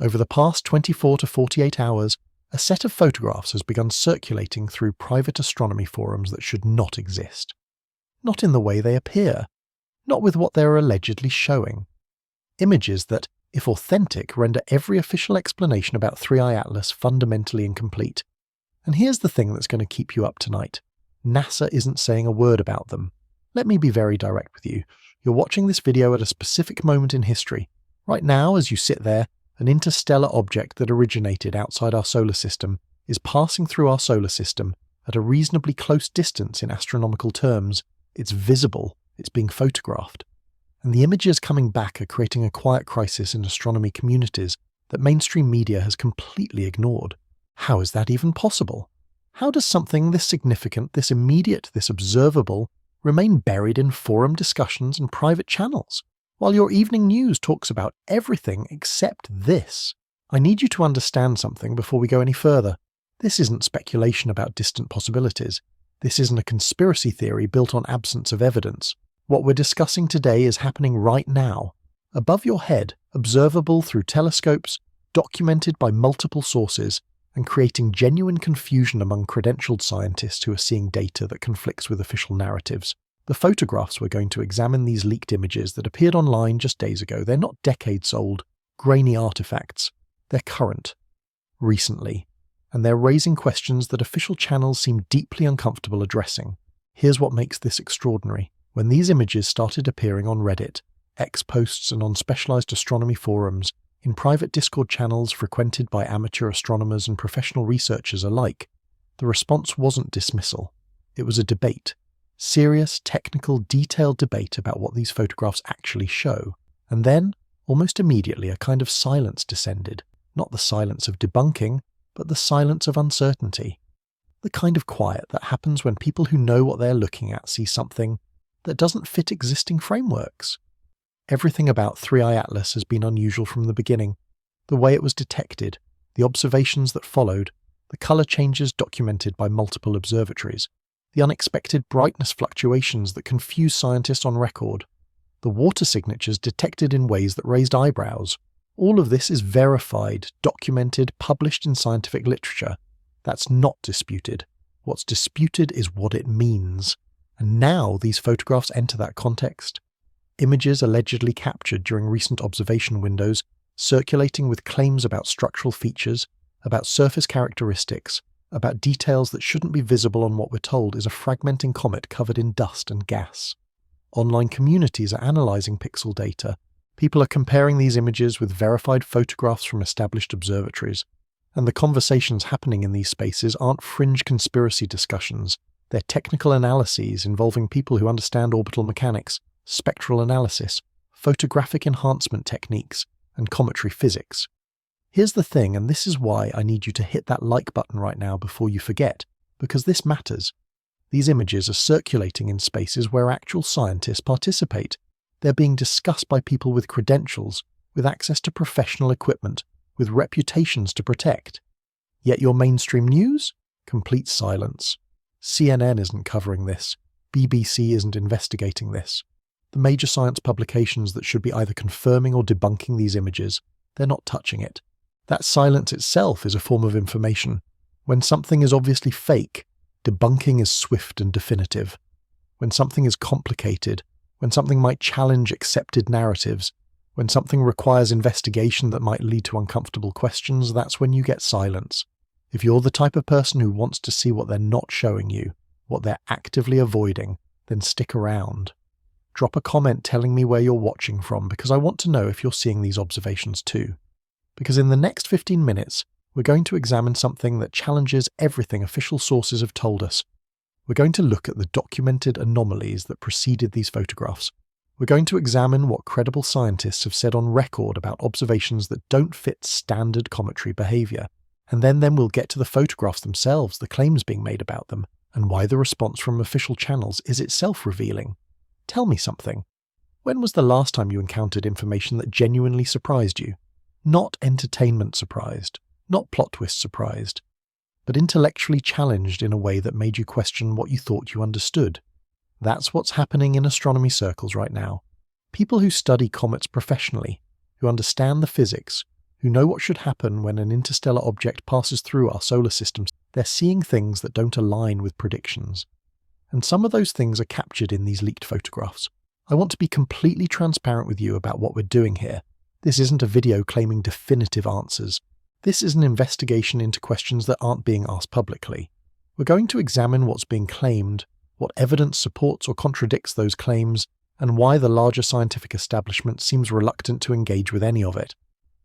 Over the past 24 to 48 hours, a set of photographs has begun circulating through private astronomy forums that should not exist. Not in the way they appear, not with what they are allegedly showing. Images that, if authentic, render every official explanation about 3I Atlas fundamentally incomplete. And here's the thing that's going to keep you up tonight. NASA isn't saying a word about them. Let me be very direct with you. You're watching this video at a specific moment in history. Right now, as you sit there, an interstellar object that originated outside our solar system is passing through our solar system at a reasonably close distance in astronomical terms. It's visible. It's being photographed. And the images coming back are creating a quiet crisis in astronomy communities that mainstream media has completely ignored. How is that even possible? How does something this significant, this immediate, this observable, remain buried in forum discussions and private channels, while your evening news talks about everything except this? I need you to understand something before we go any further. This isn't speculation about distant possibilities. This isn't a conspiracy theory built on absence of evidence. What we're discussing today is happening right now, above your head, observable through telescopes, documented by multiple sources, and creating genuine confusion among credentialed scientists who are seeing data that conflicts with official narratives. The photographs we're going to examine, these leaked images that appeared online just days ago, they're not decades old, grainy artifacts. They're current, recently, and they're raising questions that official channels seem deeply uncomfortable addressing. Here's what makes this extraordinary. When these images started appearing on Reddit, X posts and on specialized astronomy forums, in private Discord channels frequented by amateur astronomers and professional researchers alike, the response wasn't dismissal. It was a debate. Serious, technical, detailed debate about what these photographs actually show. And then, almost immediately, a kind of silence descended. Not the silence of debunking, but the silence of uncertainty. The kind of quiet that happens when people who know what they're looking at see something that doesn't fit existing frameworks. Everything about 3I Atlas has been unusual from the beginning. The way it was detected, the observations that followed, the color changes documented by multiple observatories, the unexpected brightness fluctuations that confuse scientists on record, the water signatures detected in ways that raised eyebrows. All of this is verified, documented, published in scientific literature. That's not disputed. What's disputed is what it means. And now these photographs enter that context. Images allegedly captured during recent observation windows, circulating with claims about structural features, about surface characteristics, about details that shouldn't be visible on what we're told is a fragmenting comet covered in dust and gas. Online communities are analyzing pixel data. People are comparing these images with verified photographs from established observatories. And the conversations happening in these spaces aren't fringe conspiracy discussions. They're technical analyses involving people who understand orbital mechanics, spectral analysis, photographic enhancement techniques, and cometary physics. Here's the thing, and this is why I need you to hit that like button right now before you forget, because this matters. These images are circulating in spaces where actual scientists participate. They're being discussed by people with credentials, with access to professional equipment, with reputations to protect. Yet your mainstream news? Complete silence. CNN isn't covering this. BBC isn't investigating this. The major science publications that should be either confirming or debunking these images, they're not touching it. That silence itself is a form of information. When something is obviously fake, debunking is swift and definitive. When something is complicated, when something might challenge accepted narratives, when something requires investigation that might lead to uncomfortable questions, that's when you get silence. If you're the type of person who wants to see what they're not showing you, what they're actively avoiding, then stick around. Drop a comment telling me where you're watching from, because I want to know if you're seeing these observations too. Because in the next 15 minutes, we're going to examine something that challenges everything official sources have told us. We're going to look at the documented anomalies that preceded these photographs. We're going to examine what credible scientists have said on record about observations that don't fit standard cometary behavior. And then we'll get to the photographs themselves, the claims being made about them, and why the response from official channels is itself revealing. Tell me something. When was the last time you encountered information that genuinely surprised you? Not entertainment surprised, not plot twist surprised, but intellectually challenged in a way that made you question what you thought you understood. That's what's happening in astronomy circles right now. People who study comets professionally, who understand the physics, who know what should happen when an interstellar object passes through our solar system. They're seeing things that don't align with predictions. And some of those things are captured in these leaked photographs. I want to be completely transparent with you about what we're doing here. This isn't a video claiming definitive answers. This is an investigation into questions that aren't being asked publicly. We're going to examine what's being claimed, what evidence supports or contradicts those claims, and why the larger scientific establishment seems reluctant to engage with any of it.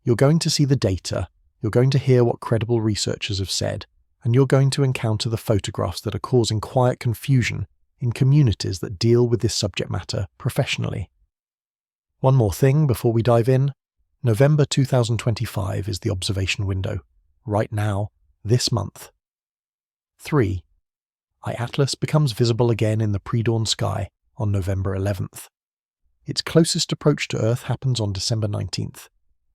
You're going to see the data, you're going to hear what credible researchers have said, and you're going to encounter the photographs that are causing quiet confusion in communities that deal with this subject matter professionally. One more thing before we dive in. November 2025 is the observation window. Right now, this month. 3. I-Atlas becomes visible again in the pre-dawn sky on November 11th. Its closest approach to Earth happens on December 19th.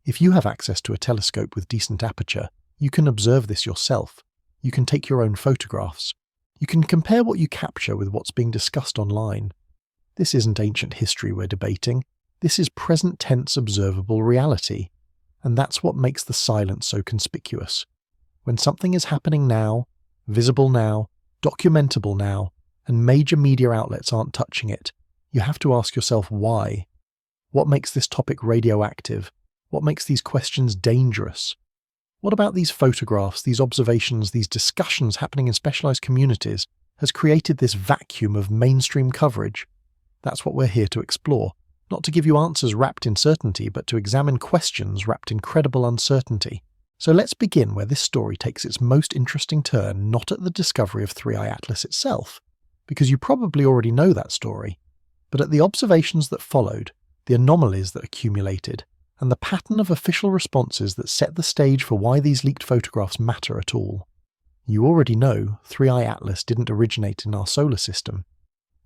If you have access to a telescope with decent aperture, you can observe this yourself. You can take your own photographs. You can compare what you capture with what's being discussed online. This isn't ancient history we're debating. This is present tense observable reality. And that's what makes the silence so conspicuous. When something is happening now, visible now, documentable now, and major media outlets aren't touching it, you have to ask yourself why. What makes this topic radioactive? What makes these questions dangerous? What about these photographs, these observations, these discussions happening in specialized communities has created this vacuum of mainstream coverage? That's what we're here to explore. Not to give you answers wrapped in certainty, but to examine questions wrapped in credible uncertainty. So let's begin where this story takes its most interesting turn, not at the discovery of 3i Atlas itself, because you probably already know that story, but at the observations that followed, the anomalies that accumulated, and the pattern of official responses that set the stage for why these leaked photographs matter at all. You already know 3i Atlas didn't originate in our solar system.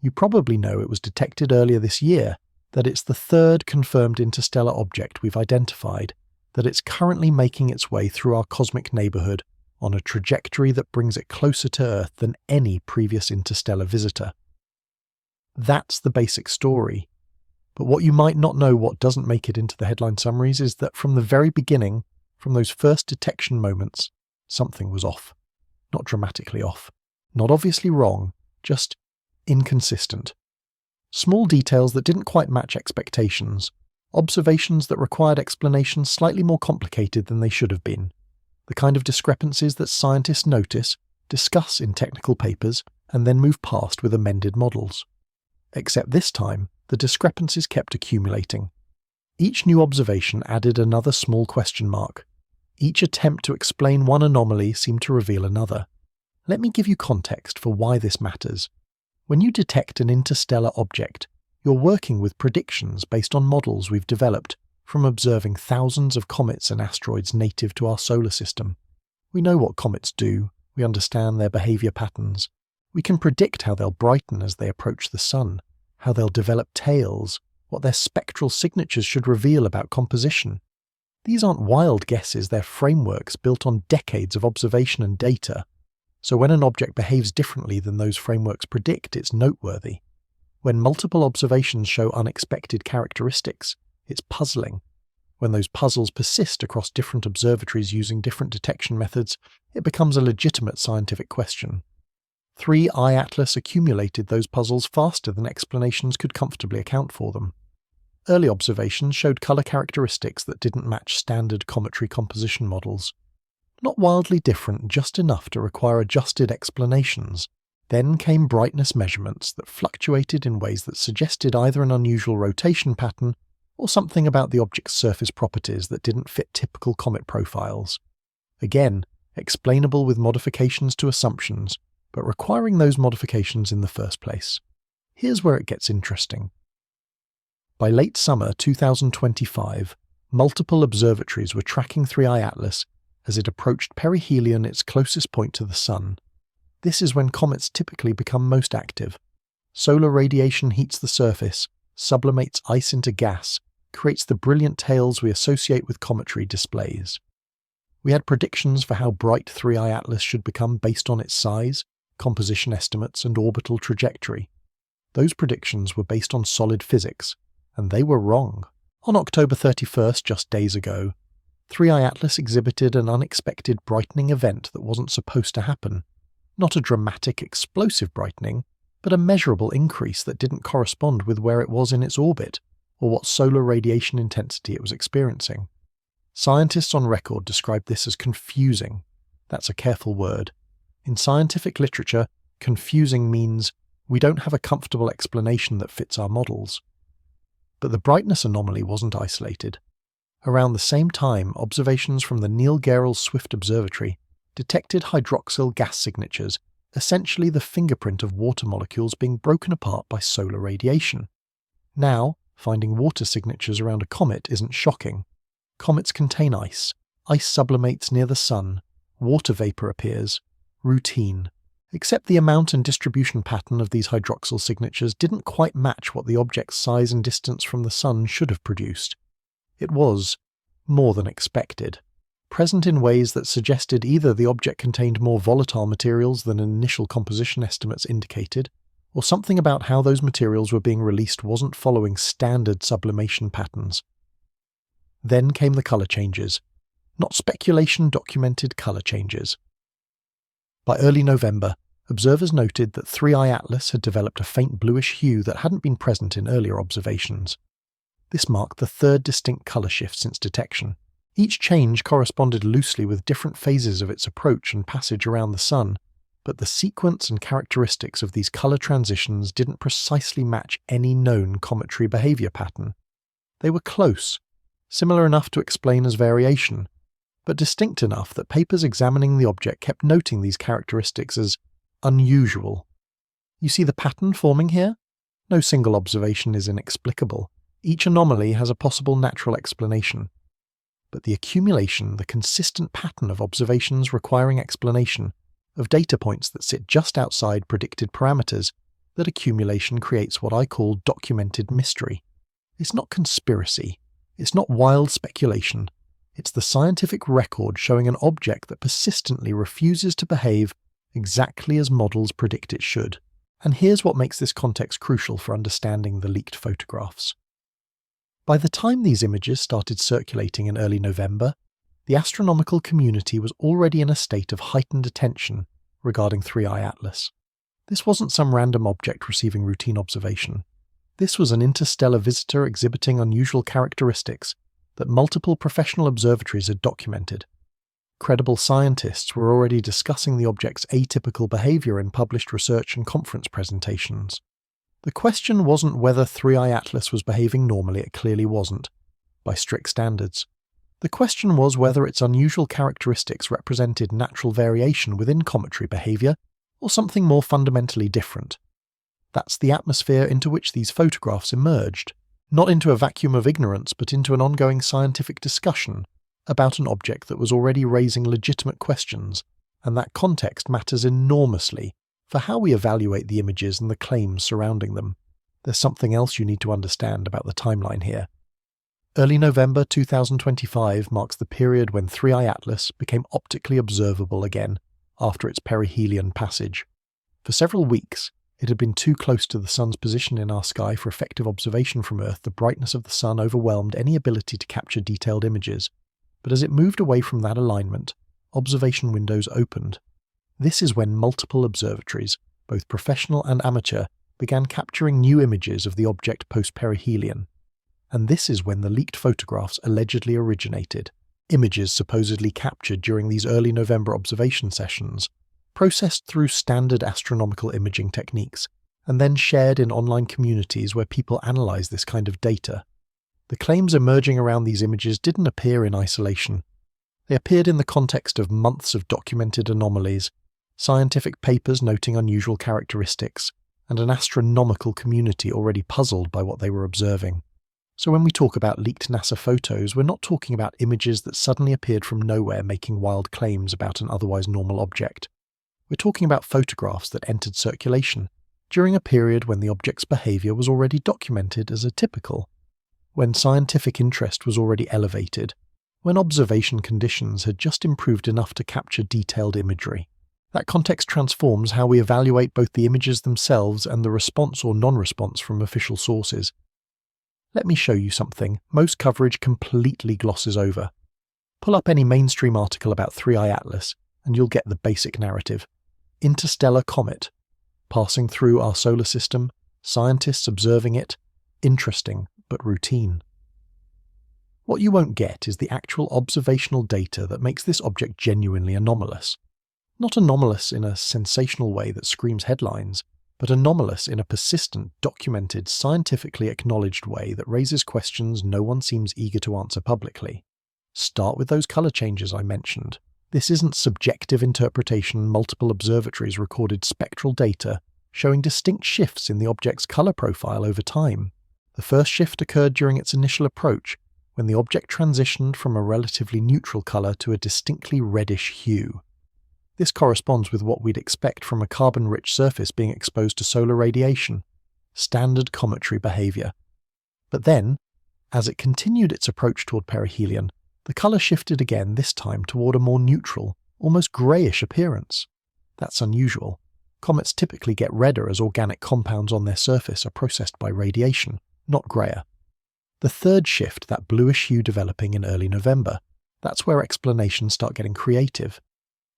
You probably know it was detected earlier this year, that it's the third confirmed interstellar object we've identified, that it's currently making its way through our cosmic neighborhood on a trajectory that brings it closer to Earth than any previous interstellar visitor. That's the basic story. But what you might not know, what doesn't make it into the headline summaries, is that from the very beginning, from those first detection moments, something was off. Not dramatically off. Not obviously wrong, just inconsistent. Small details that didn't quite match expectations. Observations that required explanations slightly more complicated than they should have been. The kind of discrepancies that scientists notice, discuss in technical papers, and then move past with amended models. Except this time, the discrepancies kept accumulating. Each new observation added another small question mark. Each attempt to explain one anomaly seemed to reveal another. Let me give you context for why this matters. When you detect an interstellar object, you're working with predictions based on models we've developed from observing thousands of comets and asteroids native to our solar system. We know what comets do, we understand their behavior patterns. We can predict how they'll brighten as they approach the sun, how they'll develop tails, what their spectral signatures should reveal about composition. These aren't wild guesses, they're frameworks built on decades of observation and data. So when an object behaves differently than those frameworks predict, it's noteworthy. When multiple observations show unexpected characteristics, it's puzzling. When those puzzles persist across different observatories using different detection methods, it becomes a legitimate scientific question. 3i Atlas accumulated those puzzles faster than explanations could comfortably account for them. Early observations showed color characteristics that didn't match standard cometary composition models. Not wildly different, just enough to require adjusted explanations. Then came brightness measurements that fluctuated in ways that suggested either an unusual rotation pattern or something about the object's surface properties that didn't fit typical comet profiles. Again, explainable with modifications to assumptions, but requiring those modifications in the first place. Here's where it gets interesting. By late summer 2025, multiple observatories were tracking 3i Atlas as it approached perihelion, its closest point to the Sun. This is when comets typically become most active. Solar radiation heats the surface, sublimates ice into gas, creates the brilliant tails we associate with cometary displays. We had predictions for how bright 3i Atlas should become based on its size, composition estimates, and orbital trajectory. Those predictions were based on solid physics, and they were wrong. On October 31st, just days ago, 3i Atlas exhibited an unexpected brightening event that wasn't supposed to happen. Not a dramatic, explosive brightening, but a measurable increase that didn't correspond with where it was in its orbit, or what solar radiation intensity it was experiencing. Scientists on record described this as confusing. That's a careful word. In scientific literature, confusing means we don't have a comfortable explanation that fits our models. But the brightness anomaly wasn't isolated. Around the same time, observations from the Neil Gehrels Swift Observatory detected hydroxyl gas signatures, essentially the fingerprint of water molecules being broken apart by solar radiation. Now, finding water signatures around a comet isn't shocking. Comets contain ice. Ice sublimates near the sun. Water vapor appears. Routine. Except the amount and distribution pattern of these hydroxyl signatures didn't quite match what the object's size and distance from the sun should have produced. It was, more than expected, present in ways that suggested either the object contained more volatile materials than initial composition estimates indicated, or something about how those materials were being released wasn't following standard sublimation patterns. Then came the colour changes. Not speculation-documented colour changes. By early November, observers noted that 3i Atlas had developed a faint bluish hue that hadn't been present in earlier observations. This marked the third distinct colour shift since detection. Each change corresponded loosely with different phases of its approach and passage around the sun, but the sequence and characteristics of these colour transitions didn't precisely match any known cometary behaviour pattern. They were close, similar enough to explain as variation, but distinct enough that papers examining the object kept noting these characteristics as unusual. You see the pattern forming here? No single observation is inexplicable. Each anomaly has a possible natural explanation. But the accumulation, the consistent pattern of observations requiring explanation, of data points that sit just outside predicted parameters, that accumulation creates what I call documented mystery. It's not conspiracy. It's not wild speculation. It's the scientific record showing an object that persistently refuses to behave exactly as models predict it should. And here's what makes this context crucial for understanding the leaked photographs. By the time these images started circulating in early November, the astronomical community was already in a state of heightened attention regarding 3i Atlas. This wasn't some random object receiving routine observation. This was an interstellar visitor exhibiting unusual characteristics that multiple professional observatories had documented. Credible scientists were already discussing the object's atypical behaviour in published research and conference presentations. The question wasn't whether 3i Atlas was behaving normally. It clearly wasn't, by strict standards. The question was whether its unusual characteristics represented natural variation within cometary behaviour, or something more fundamentally different. That's the atmosphere into which these photographs emerged, not into a vacuum of ignorance, but into an ongoing scientific discussion about an object that was already raising legitimate questions, and that context matters enormously for how we evaluate the images and the claims surrounding them. There's something else you need to understand about the timeline here. Early November 2025 marks the period when 3i Atlas became optically observable again after its perihelion passage. For several weeks, it had been too close to the sun's position in our sky for effective observation from Earth. The brightness of the sun overwhelmed any ability to capture detailed images, but as it moved away from that alignment, observation windows opened. This is when multiple observatories, both professional and amateur, began capturing new images of the object post-perihelion. And this is when the leaked photographs allegedly originated. Images supposedly captured during these early November observation sessions, processed through standard astronomical imaging techniques, and then shared in online communities where people analyze this kind of data. The claims emerging around these images didn't appear in isolation. They appeared in the context of months of documented anomalies, scientific papers noting unusual characteristics, and an astronomical community already puzzled by what they were observing. So when we talk about leaked NASA photos, we're not talking about images that suddenly appeared from nowhere making wild claims about an otherwise normal object. We're talking about photographs that entered circulation during a period when the object's behaviour was already documented as atypical, when scientific interest was already elevated, when observation conditions had just improved enough to capture detailed imagery. That context transforms how we evaluate both the images themselves and the response or non-response from official sources. Let me show you something most coverage completely glosses over. Pull up any mainstream article about 3i Atlas, and you'll get the basic narrative. Interstellar comet. Passing through our solar system, scientists observing it. Interesting, but routine. What you won't get is the actual observational data that makes this object genuinely anomalous. Not anomalous in a sensational way that screams headlines, but anomalous in a persistent, documented, scientifically acknowledged way that raises questions no one seems eager to answer publicly. Start with those colour changes I mentioned. This isn't subjective interpretation. Multiple observatories recorded spectral data showing distinct shifts in the object's colour profile over time. The first shift occurred during its initial approach, when the object transitioned from a relatively neutral colour to a distinctly reddish hue. This corresponds with what we'd expect from a carbon-rich surface being exposed to solar radiation. Standard cometary behaviour. But then, as it continued its approach toward perihelion, the colour shifted again, this time toward a more neutral, almost greyish appearance. That's unusual. Comets typically get redder as organic compounds on their surface are processed by radiation, not greyer. The third shift, that bluish hue developing in early November, that's where explanations start getting creative.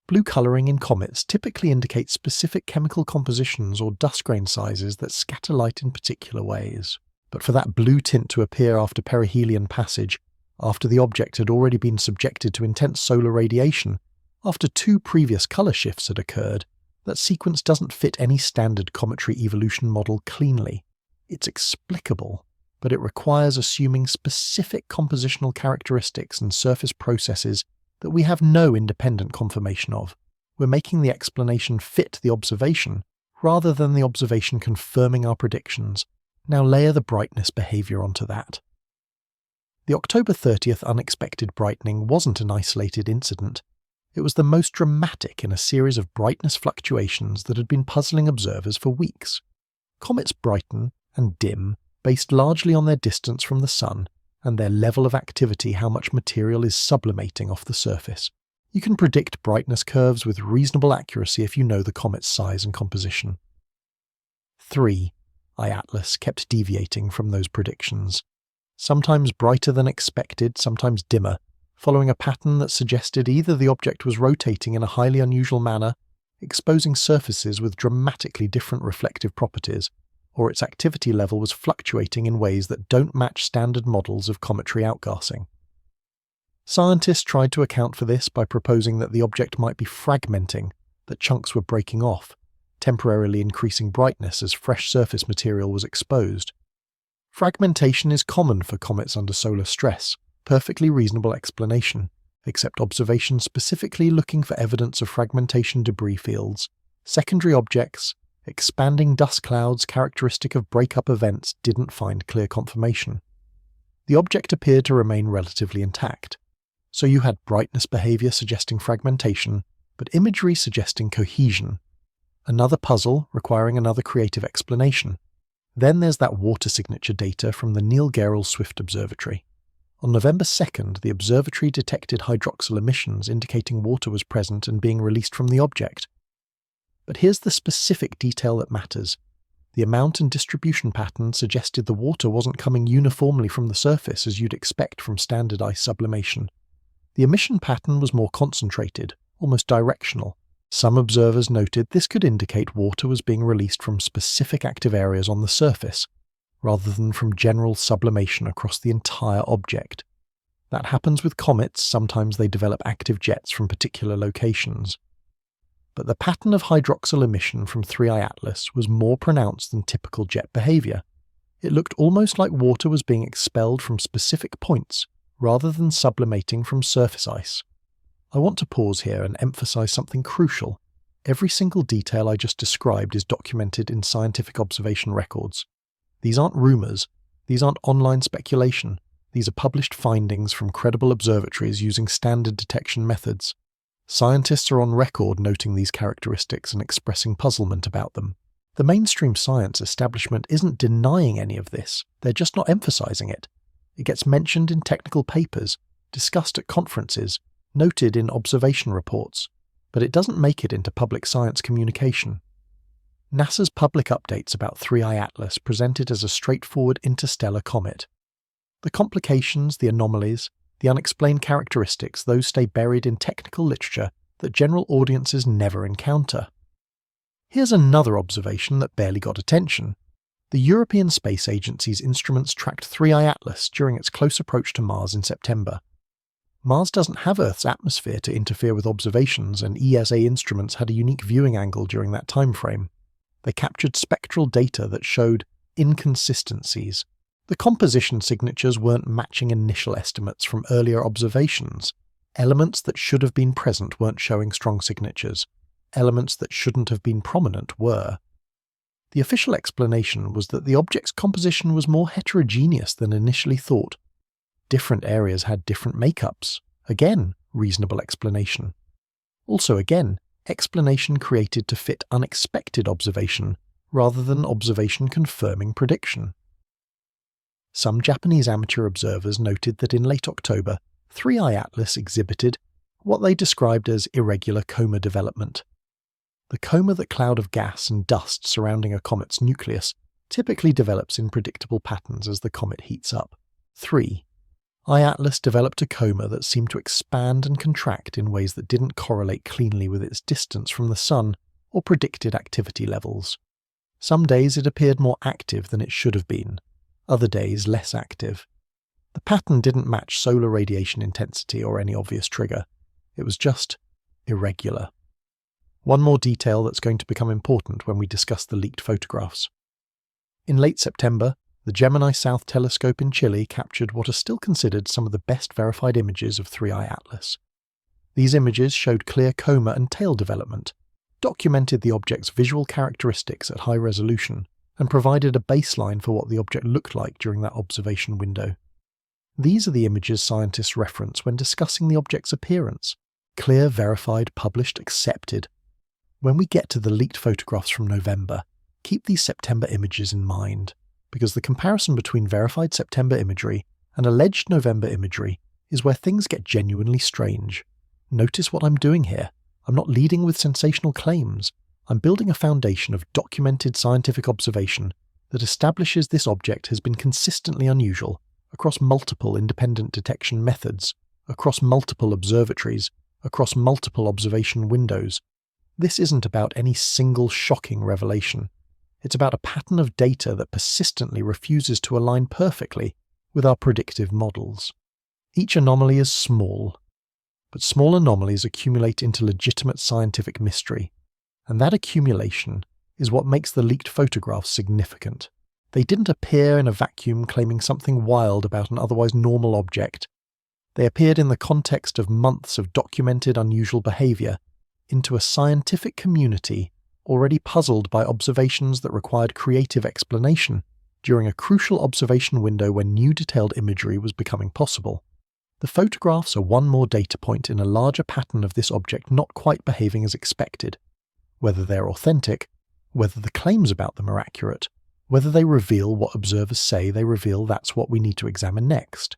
Blue colouring in comets typically indicates specific chemical compositions or dust grain sizes that scatter light in particular ways. But for that blue tint to appear after perihelion passage, after the object had already been subjected to intense solar radiation, after 2 previous colour shifts had occurred, that sequence doesn't fit any standard cometary evolution model cleanly. It's explicable, but it requires assuming specific compositional characteristics and surface processes that we have no independent confirmation of. We're making the explanation fit the observation, rather than the observation confirming our predictions. Now layer the brightness behaviour onto that. The October 30th unexpected brightening wasn't an isolated incident. It was the most dramatic in a series of brightness fluctuations that had been puzzling observers for weeks. Comets brighten and dim based largely on their distance from the Sun and their level of activity, how much material is sublimating off the surface. You can predict brightness curves with reasonable accuracy if you know the comet's size and composition. 3i Atlas kept deviating from those predictions. Sometimes brighter than expected, sometimes dimmer, following a pattern that suggested either the object was rotating in a highly unusual manner, exposing surfaces with dramatically different reflective properties, or its activity level was fluctuating in ways that don't match standard models of cometary outgassing. Scientists tried to account for this by proposing that the object might be fragmenting, that chunks were breaking off, temporarily increasing brightness as fresh surface material was exposed. Fragmentation is common for comets under solar stress, perfectly reasonable explanation, except observations specifically looking for evidence of fragmentation debris fields, secondary objects, expanding dust clouds characteristic of breakup events didn't find clear confirmation. The object appeared to remain relatively intact. So you had brightness behaviour suggesting fragmentation, but imagery suggesting cohesion. Another puzzle requiring another creative explanation. Then there's that water signature data from the Neil Gehrels Swift Observatory. On November 2nd, the observatory detected hydroxyl emissions indicating water was present and being released from the object. But here's the specific detail that matters. The amount and distribution pattern suggested the water wasn't coming uniformly from the surface as you'd expect from standard ice sublimation. The emission pattern was more concentrated, almost directional. Some observers noted this could indicate water was being released from specific active areas on the surface, rather than from general sublimation across the entire object. That happens with comets. Sometimes they develop active jets from particular locations. But the pattern of hydroxyl emission from 3i Atlas was more pronounced than typical jet behaviour. It looked almost like water was being expelled from specific points, rather than sublimating from surface ice. I want to pause here and emphasise something crucial. Every single detail I just described is documented in scientific observation records. These aren't rumours. These aren't online speculation. These are published findings from credible observatories using standard detection methods. Scientists are on record noting these characteristics and expressing puzzlement about them. The mainstream science establishment isn't denying any of this. They're just not emphasising it. It gets mentioned in technical papers, discussed at conferences, noted in observation reports, but it doesn't make it into public science communication. NASA's public updates about 3i Atlas present it as a straightforward interstellar comet. The complications, the anomalies, The unexplained characteristics, those stay buried in technical literature that general audiences never encounter. Here's another observation that barely got attention. The European Space Agency's instruments tracked 3I Atlas during its close approach to Mars in September. Mars doesn't have Earth's atmosphere to interfere with observations, and ESA instruments had a unique viewing angle during that time frame. They captured spectral data that showed inconsistencies. The composition signatures weren't matching initial estimates from earlier observations. Elements that should have been present weren't showing strong signatures. Elements that shouldn't have been prominent were. The official explanation was that the object's composition was more heterogeneous than initially thought. Different areas had different makeups. Again, reasonable explanation. Also again, explanation created to fit unexpected observation rather than observation confirming prediction. Some Japanese amateur observers noted that in late October, 3I Atlas exhibited what they described as irregular coma development. The coma, the cloud of gas and dust surrounding a comet's nucleus, typically develops in predictable patterns as the comet heats up. 3. I-Atlas developed a coma that seemed to expand and contract in ways that didn't correlate cleanly with its distance from the Sun or predicted activity levels. Some days it appeared more active than it should have been, other days less active. The pattern didn't match solar radiation intensity or any obvious trigger. It was just irregular. One more detail that's going to become important when we discuss the leaked photographs. In late September, the Gemini South telescope in Chile captured what are still considered some of the best verified images of 3I Atlas. These images showed clear coma and tail development, documented the object's visual characteristics at high resolution, and provided a baseline for what the object looked like during that observation window. These are the images scientists reference when discussing the object's appearance. Clear, verified, published, accepted. When we get to the leaked photographs from November, keep these September images in mind, because the comparison between verified September imagery and alleged November imagery is where things get genuinely strange. Notice what I'm doing here. I'm not leading with sensational claims. I'm building a foundation of documented scientific observation that establishes this object has been consistently unusual across multiple independent detection methods, across multiple observatories, across multiple observation windows. This isn't about any single shocking revelation. It's about a pattern of data that persistently refuses to align perfectly with our predictive models. Each anomaly is small, but small anomalies accumulate into legitimate scientific mystery, and that accumulation is what makes the leaked photographs significant. They didn't appear in a vacuum claiming something wild about an otherwise normal object. They appeared in the context of months of documented unusual behavior into a scientific community already puzzled by observations that required creative explanation during a crucial observation window when new detailed imagery was becoming possible. The photographs are one more data point in a larger pattern of this object not quite behaving as expected. Whether they're authentic, whether the claims about them are accurate, whether they reveal what observers say they reveal, that's what we need to examine next.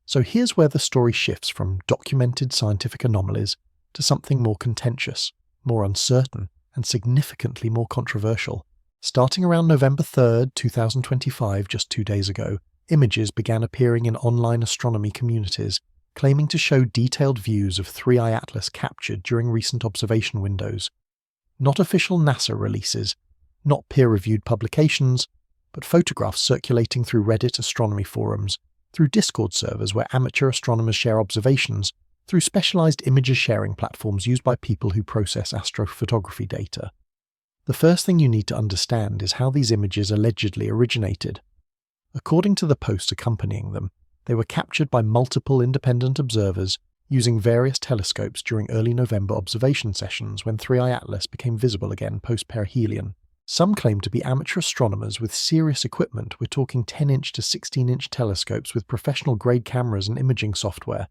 So here's where the story shifts from documented scientific anomalies to something more contentious, more uncertain, and significantly more controversial. Starting around November 3rd, 2025, just 2 days ago, images began appearing in online astronomy communities, claiming to show detailed views of 3I Atlas captured during recent observation windows. Not official NASA releases, not peer-reviewed publications, but photographs circulating through Reddit astronomy forums, through Discord servers where amateur astronomers share observations, through specialized images sharing platforms used by people who process astrophotography data. The first thing you need to understand is how these images allegedly originated. According to the post accompanying them, they were captured by multiple independent observers using various telescopes during early November observation sessions when 3I Atlas became visible again post-perihelion. Some claim to be amateur astronomers with serious equipment. We're talking 10-inch to 16-inch telescopes with professional-grade cameras and imaging software.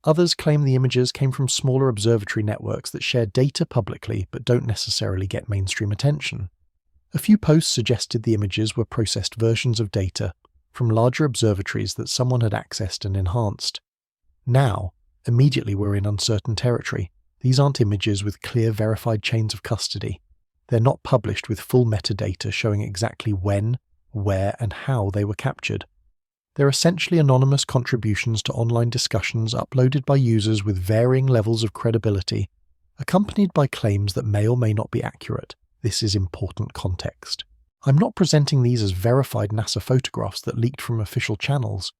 Others claim the images came from smaller observatory networks that share data publicly but don't necessarily get mainstream attention. A few posts suggested the images were processed versions of data from larger observatories that someone had accessed and enhanced. Now, immediately we're in uncertain territory. These aren't images with clear verified chains of custody. They're not published with full metadata showing exactly when, where, and how they were captured. They're essentially anonymous contributions to online discussions uploaded by users with varying levels of credibility, accompanied by claims that may or may not be accurate. This is important context. I'm not presenting these as verified NASA photographs that leaked from official channels.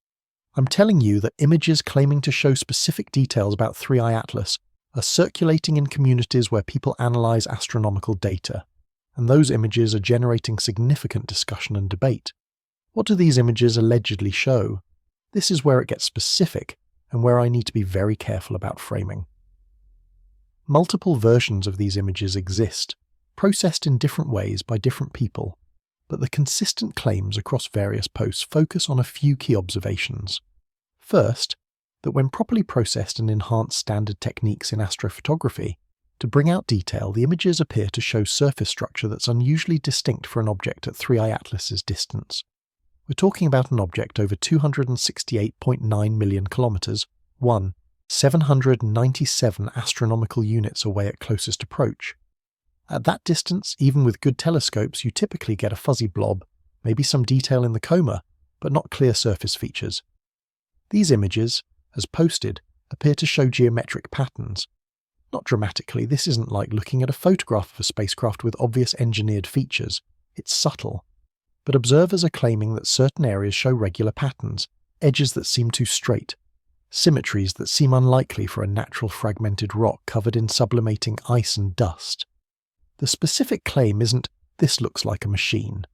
I'm telling you that images claiming to show specific details about 3I Atlas are circulating in communities where people analyze astronomical data, and those images are generating significant discussion and debate. What do these images allegedly show? This is where it gets specific, and where I need to be very careful about framing. Multiple versions of these images exist, processed in different ways by different people, but the consistent claims across various posts focus on a few key observations. First, that when properly processed and enhanced standard techniques in astrophotography, to bring out detail, the images appear to show surface structure that's unusually distinct for an object at 3I Atlas's distance. We're talking about an object over 268.9 million kilometers, 797 astronomical units away at closest approach. At that distance, even with good telescopes, you typically get a fuzzy blob, maybe some detail in the coma, but not clear surface features. These images, as posted, appear to show geometric patterns. Not dramatically, this isn't like looking at a photograph of a spacecraft with obvious engineered features. It's subtle. But observers are claiming that certain areas show regular patterns, edges that seem too straight, symmetries that seem unlikely for a natural fragmented rock covered in sublimating ice and dust. The specific claim isn't, "this looks like a machine."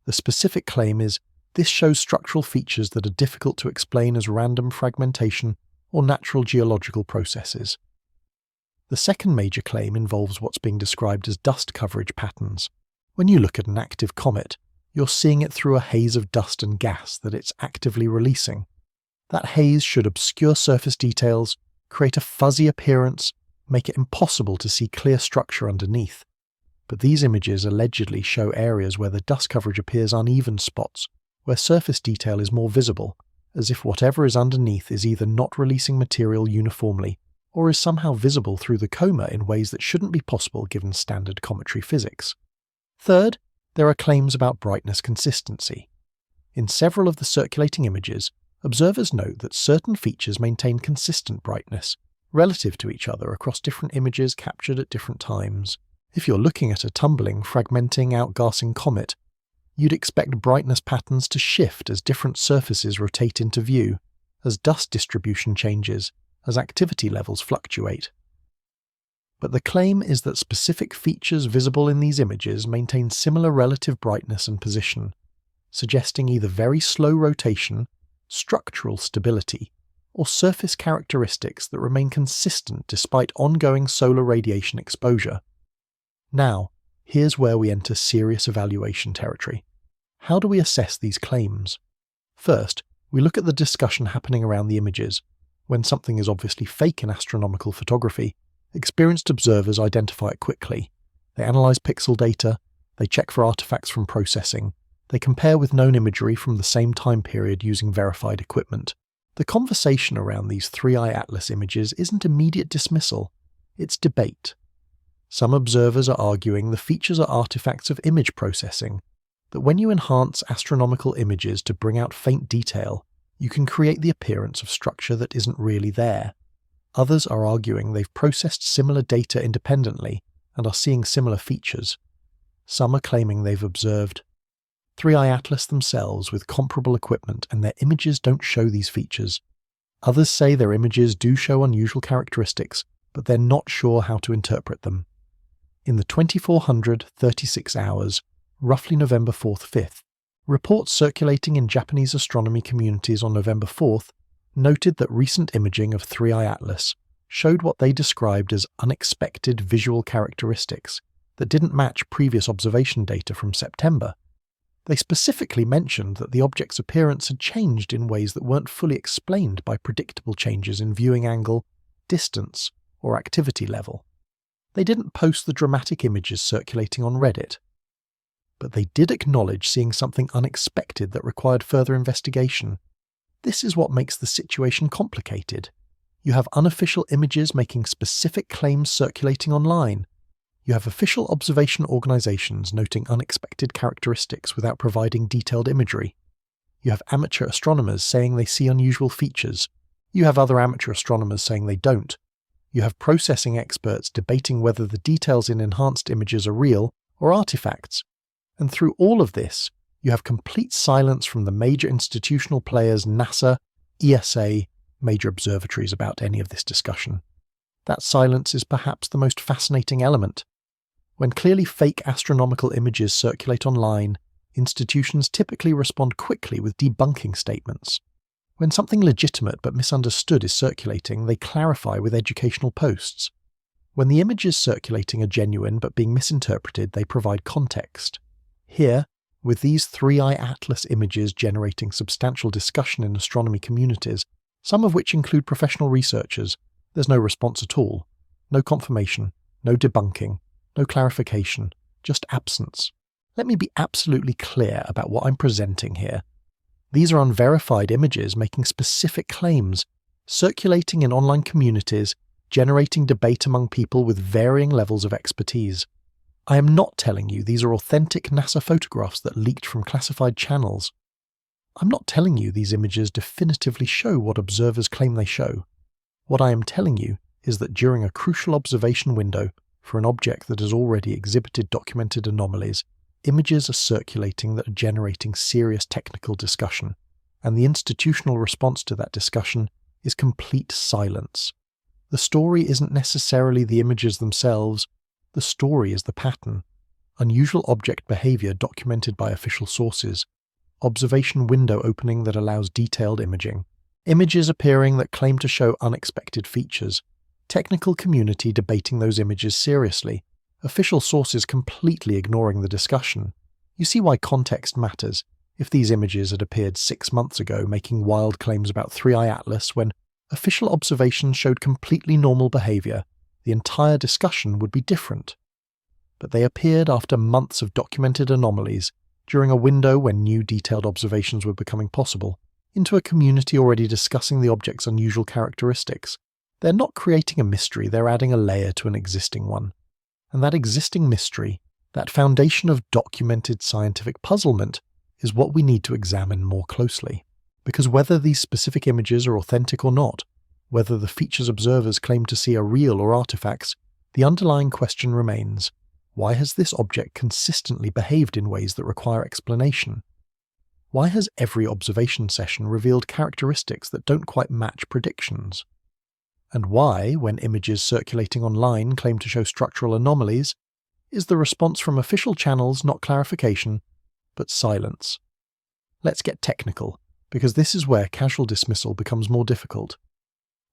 The specific claim is, "this shows structural features that are difficult to explain as random fragmentation or natural geological processes." The second major claim involves what's being described as dust coverage patterns. When you look at an active comet, you're seeing it through a haze of dust and gas that it's actively releasing. That haze should obscure surface details, create a fuzzy appearance, make it impossible to see clear structure underneath. But these images allegedly show areas where the dust coverage appears uneven spots, where surface detail is more visible, as if whatever is underneath is either not releasing material uniformly, or is somehow visible through the coma in ways that shouldn't be possible given standard cometry physics. Third, there are claims about brightness consistency. In several of the circulating images, observers note that certain features maintain consistent brightness, relative to each other across different images captured at different times. If you're looking at a tumbling, fragmenting, outgassing comet, you'd expect brightness patterns to shift as different surfaces rotate into view, as dust distribution changes, as activity levels fluctuate. But the claim is that specific features visible in these images maintain similar relative brightness and position, suggesting either very slow rotation, structural stability, or surface characteristics that remain consistent despite ongoing solar radiation exposure. Now, here's where we enter serious evaluation territory. How do we assess these claims? First, we look at the discussion happening around the images. When something is obviously fake in astronomical photography, experienced observers identify it quickly. They analyze pixel data, they check for artifacts from processing, they compare with known imagery from the same time period using verified equipment. The conversation around these 3I Atlas images isn't immediate dismissal, it's debate. Some observers are arguing the features are artifacts of image processing, that when you enhance astronomical images to bring out faint detail, you can create the appearance of structure that isn't really there. Others are arguing they've processed similar data independently and are seeing similar features. Some are claiming they've observed 3I Atlas themselves with comparable equipment and their images don't show these features. Others say their images do show unusual characteristics, but they're not sure how to interpret them. In the 2436 hours, roughly November 4th-5th, reports circulating in Japanese astronomy communities on November 4th noted that recent imaging of 3I Atlas showed what they described as unexpected visual characteristics that didn't match previous observation data from September. They specifically mentioned that the object's appearance had changed in ways that weren't fully explained by predictable changes in viewing angle, distance, or activity level. They didn't post the dramatic images circulating on Reddit, but they did acknowledge seeing something unexpected that required further investigation. This is what makes the situation complicated. You have unofficial images making specific claims circulating online. You have official observation organizations noting unexpected characteristics without providing detailed imagery. You have amateur astronomers saying they see unusual features. You have other amateur astronomers saying they don't. You have processing experts debating whether the details in enhanced images are real or artifacts. And through all of this, you have complete silence from the major institutional players NASA, ESA, major observatories about any of this discussion. That silence is perhaps the most fascinating element. When clearly fake astronomical images circulate online, institutions typically respond quickly with debunking statements. When something legitimate but misunderstood is circulating, they clarify with educational posts. When the images circulating are genuine but being misinterpreted, they provide context. Here, with these three-eye atlas images generating substantial discussion in astronomy communities, some of which include professional researchers, there's no response at all. No confirmation, no debunking, no clarification, just absence. Let me be absolutely clear about what I'm presenting here. These are unverified images making specific claims, circulating in online communities, generating debate among people with varying levels of expertise. I am not telling you these are authentic NASA photographs that leaked from classified channels. I'm not telling you these images definitively show what observers claim they show. What I am telling you is that during a crucial observation window for an object that has already exhibited documented anomalies, images are circulating that are generating serious technical discussion, and the institutional response to that discussion is complete silence. The story isn't necessarily the images themselves, the story is the pattern. Unusual object behavior documented by official sources, observation window opening that allows detailed imaging, images appearing that claim to show unexpected features, technical community debating those images seriously, official sources completely ignoring the discussion. You see why context matters. If these images had appeared 6 months ago making wild claims about Three-Eye Atlas when official observations showed completely normal behavior, the entire discussion would be different. But they appeared after months of documented anomalies, during a window when new detailed observations were becoming possible, into a community already discussing the object's unusual characteristics. They're not creating a mystery, they're adding a layer to an existing one. And that existing mystery, that foundation of documented scientific puzzlement, is what we need to examine more closely. Because whether these specific images are authentic or not, whether the features observers claim to see are real or artifacts, the underlying question remains: why has this object consistently behaved in ways that require explanation? Why has every observation session revealed characteristics that don't quite match predictions? And why, when images circulating online claim to show structural anomalies, is the response from official channels not clarification, but silence? Let's get technical, because this is where casual dismissal becomes more difficult.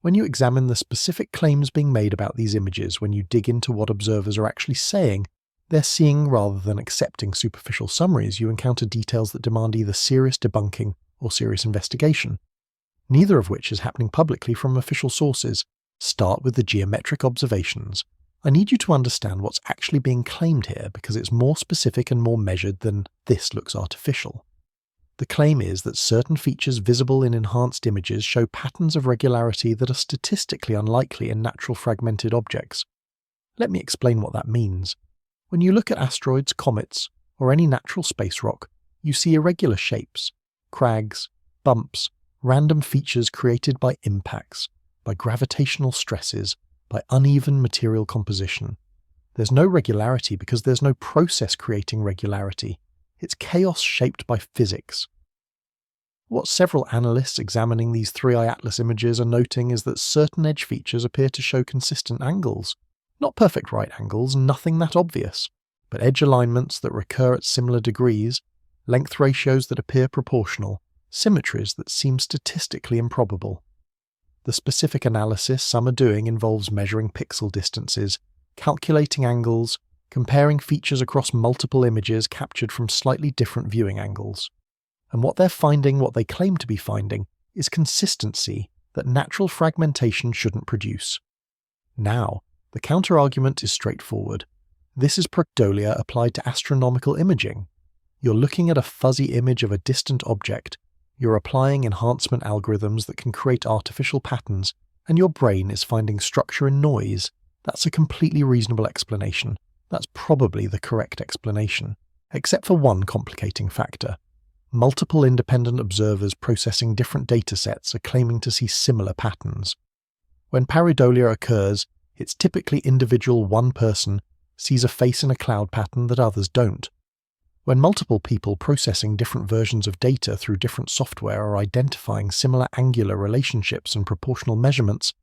When you examine the specific claims being made about these images, when you dig into what observers are actually saying, they're seeing rather than accepting superficial summaries, you encounter details that demand either serious debunking or serious investigation, neither of which is happening publicly from official sources. Start with the geometric observations. I need you to understand what's actually being claimed here because it's more specific and more measured than "this looks artificial." The claim is that certain features visible in enhanced images show patterns of regularity that are statistically unlikely in natural fragmented objects. Let me explain what that means. When you look at asteroids, comets, or any natural space rock, you see irregular shapes, crags, bumps, random features created by impacts, by gravitational stresses, by uneven material composition. There's no regularity because there's no process creating regularity. It's chaos shaped by physics. What several analysts examining these Three-Eye Atlas images are noting is that certain edge features appear to show consistent angles. Not perfect right angles, nothing that obvious, but edge alignments that recur at similar degrees, length ratios that appear proportional, symmetries that seem statistically improbable. The specific analysis some are doing involves measuring pixel distances, calculating angles, comparing features across multiple images captured from slightly different viewing angles. And what they're finding, what they claim to be finding, is consistency that natural fragmentation shouldn't produce. Now, the counter-argument is straightforward. This is Procdolia applied to astronomical imaging. You're looking at a fuzzy image of a distant object, you're applying enhancement algorithms that can create artificial patterns, and your brain is finding structure in noise. That's a completely reasonable explanation. That's probably the correct explanation, except for one complicating factor. multiple independent observers processing different datasets are claiming to see similar patterns. When pareidolia occurs, it's typically individual one person sees a face in a cloud pattern that others don't. When multiple people processing different versions of data through different software are identifying similar angular relationships and proportional measurements,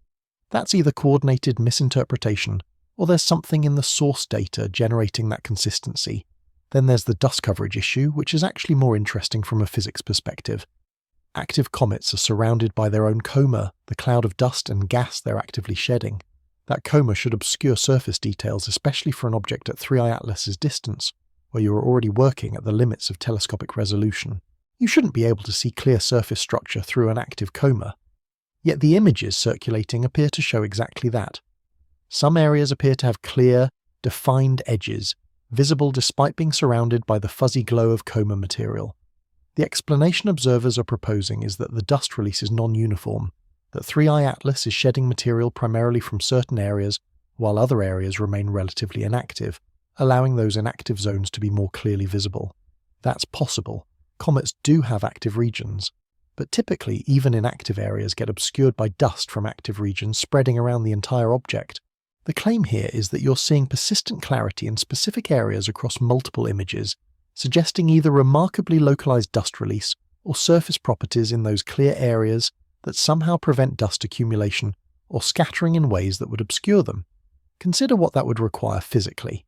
that's either coordinated misinterpretation or there's something in the source data generating that consistency. Then there's the dust coverage issue, which is actually more interesting from a physics perspective. Active comets are surrounded by their own coma, the cloud of dust and gas they're actively shedding. That coma should obscure surface details, especially for an object at 3i Atlas's distance, where you are already working at the limits of telescopic resolution. You shouldn't be able to see clear surface structure through an active coma. Yet the images circulating appear to show exactly that. Some areas appear to have clear, defined edges, visible despite being surrounded by the fuzzy glow of coma material. The explanation observers are proposing is that the dust release is non-uniform, that 3i Atlas is shedding material primarily from certain areas, while other areas remain relatively inactive, allowing those inactive zones to be more clearly visible. That's possible. Comets do have active regions, but typically even inactive areas get obscured by dust from active regions spreading around the entire object. The claim here is that you're seeing persistent clarity in specific areas across multiple images, suggesting either remarkably localized dust release or surface properties in those clear areas that somehow prevent dust accumulation or scattering in ways that would obscure them. Consider what that would require physically.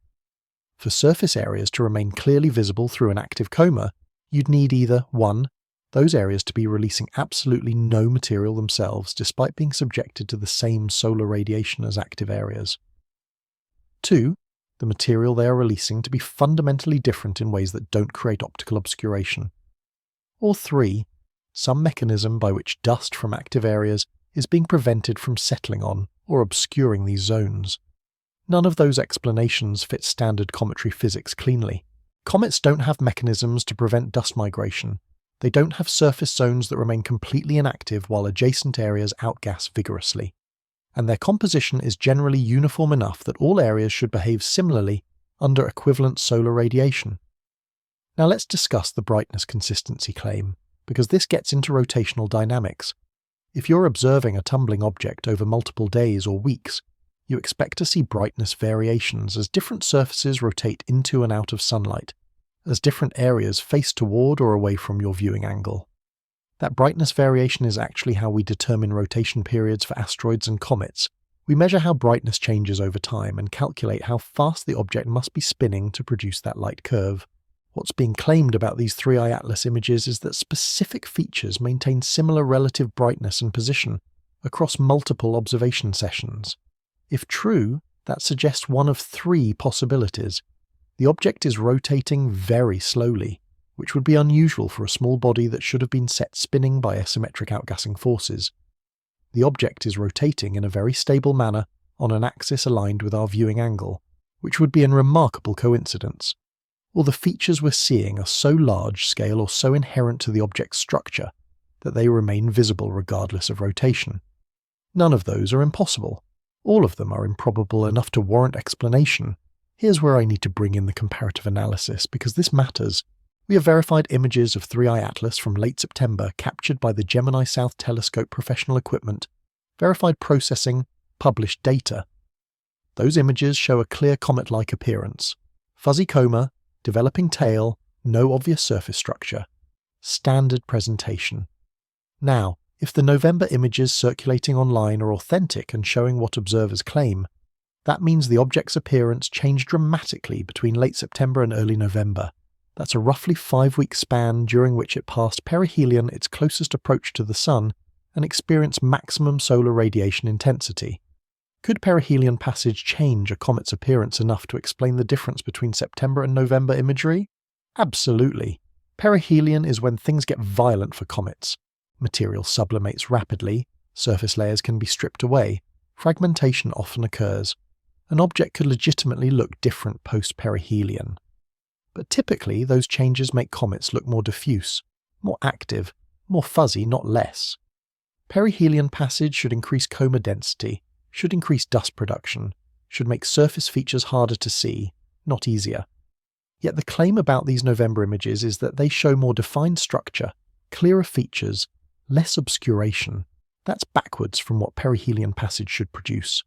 For surface areas to remain clearly visible through an active coma, you'd need either 1. Those areas to be releasing absolutely no material themselves despite being subjected to the same solar radiation as active areas. 2. The material they are releasing to be fundamentally different in ways that don't create optical obscuration. Or 3. Some mechanism by which dust from active areas is being prevented from settling on or obscuring these zones. None of those explanations fit standard cometary physics cleanly. Comets don't have mechanisms to prevent dust migration. They don't have surface zones that remain completely inactive while adjacent areas outgas vigorously. And their composition is generally uniform enough that all areas should behave similarly under equivalent solar radiation. Now let's discuss the brightness consistency claim, because this gets into rotational dynamics. If you're observing a tumbling object over multiple days or weeks, you expect to see brightness variations as different surfaces rotate into and out of sunlight, as different areas face toward or away from your viewing angle. That brightness variation is actually how we determine rotation periods for asteroids and comets. We measure how brightness changes over time and calculate how fast the object must be spinning to produce that light curve. What's being claimed about these 3i Atlas images is that specific features maintain similar relative brightness and position across multiple observation sessions. If true, that suggests one of 3 possibilities. The object is rotating very slowly, which would be unusual for a small body that should have been set spinning by asymmetric outgassing forces. The object is rotating in a very stable manner on an axis aligned with our viewing angle, which would be a remarkable coincidence. Or the features we're seeing are so large-scale or so inherent to the object's structure that they remain visible regardless of rotation. None of those are impossible. All of them are improbable enough to warrant explanation. Here's where I need to bring in the comparative analysis, because this matters. We have verified images of 3i Atlas from late September captured by the Gemini South Telescope professional equipment, verified processing, published data. Those images show a clear comet-like appearance. Fuzzy coma, developing tail, no obvious surface structure. Standard presentation. Now, if the November images circulating online are authentic and showing what observers claim, that means the object's appearance changed dramatically between late September and early November. That's a roughly 5-week span during which it passed perihelion, its closest approach to the Sun, and experienced maximum solar radiation intensity. Could perihelion passage change a comet's appearance enough to explain the difference between September and November imagery? Absolutely. Perihelion is when things get violent for comets. Material sublimates rapidly, surface layers can be stripped away, fragmentation often occurs. An object could legitimately look different post-perihelion. But typically, those changes make comets look more diffuse, more active, more fuzzy, not less. Perihelion passage should increase coma density, should increase dust production, should make surface features harder to see, not easier. Yet the claim about these November images is that they show more defined structure, clearer features, less obscuration. That's backwards from what perihelion passage should produce.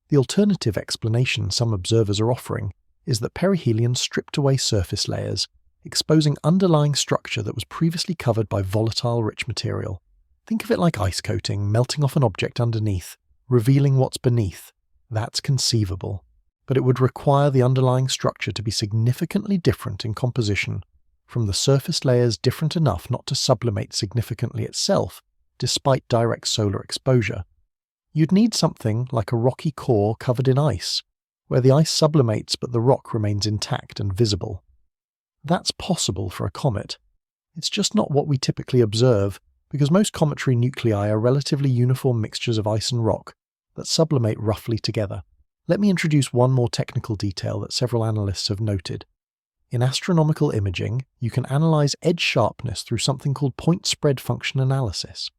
The alternative explanation some observers are offering is that perihelion stripped away surface layers, exposing underlying structure that was previously covered by volatile rich material. Think of it like ice coating, melting off an object underneath, revealing what's beneath. That's conceivable. But it would require the underlying structure to be significantly different in composition, from the surface layers different enough not to sublimate significantly itself, despite direct solar exposure. You'd need something like a rocky core covered in ice, where the ice sublimates but the rock remains intact and visible. That's possible for a comet. It's just not what we typically observe, because most cometary nuclei are relatively uniform mixtures of ice and rock that sublimate roughly together. Let me introduce one more technical detail that several analysts have noted. In astronomical imaging, you can analyze edge sharpness through something called point spread function analysis.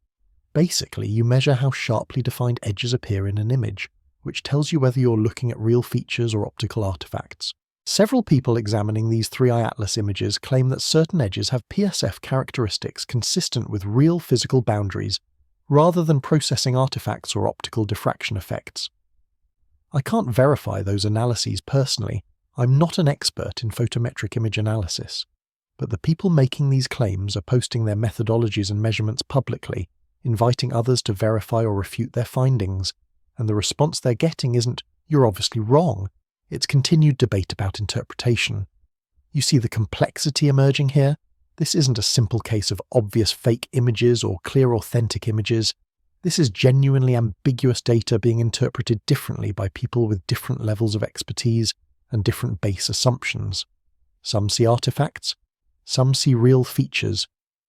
Basically, you measure how sharply defined edges appear in an image, which tells you whether you're looking at real features or optical artifacts. Several people examining these 3i Atlas images claim that certain edges have PSF characteristics consistent with real physical boundaries, rather than processing artifacts or optical diffraction effects. I can't verify those analyses personally. I'm not an expert in photometric image analysis, but the people making these claims are posting their methodologies and measurements publicly, inviting others to verify or refute their findings, and the response they're getting isn't, "You're obviously wrong." It's continued debate about interpretation. You see the complexity emerging here? This isn't a simple case of obvious fake images or clear authentic images. This is genuinely ambiguous data being interpreted differently by people with different levels of expertise and different base assumptions. Some see artifacts, some see real features,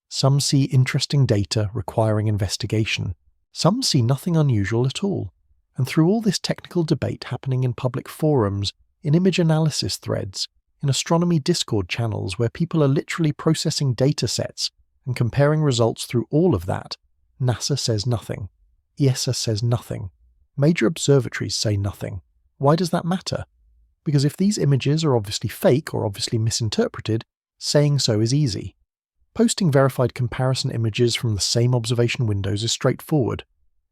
some see interesting data requiring investigation, some see nothing unusual at all. And through all this technical debate happening in public forums, in image analysis threads, in astronomy Discord channels where people are literally processing data sets and comparing results through all of that, NASA says nothing. ESA says nothing. Major observatories say nothing. Why does that matter? Because if these images are obviously fake or obviously misinterpreted, saying so is easy. Posting verified comparison images from the same observation windows is straightforward.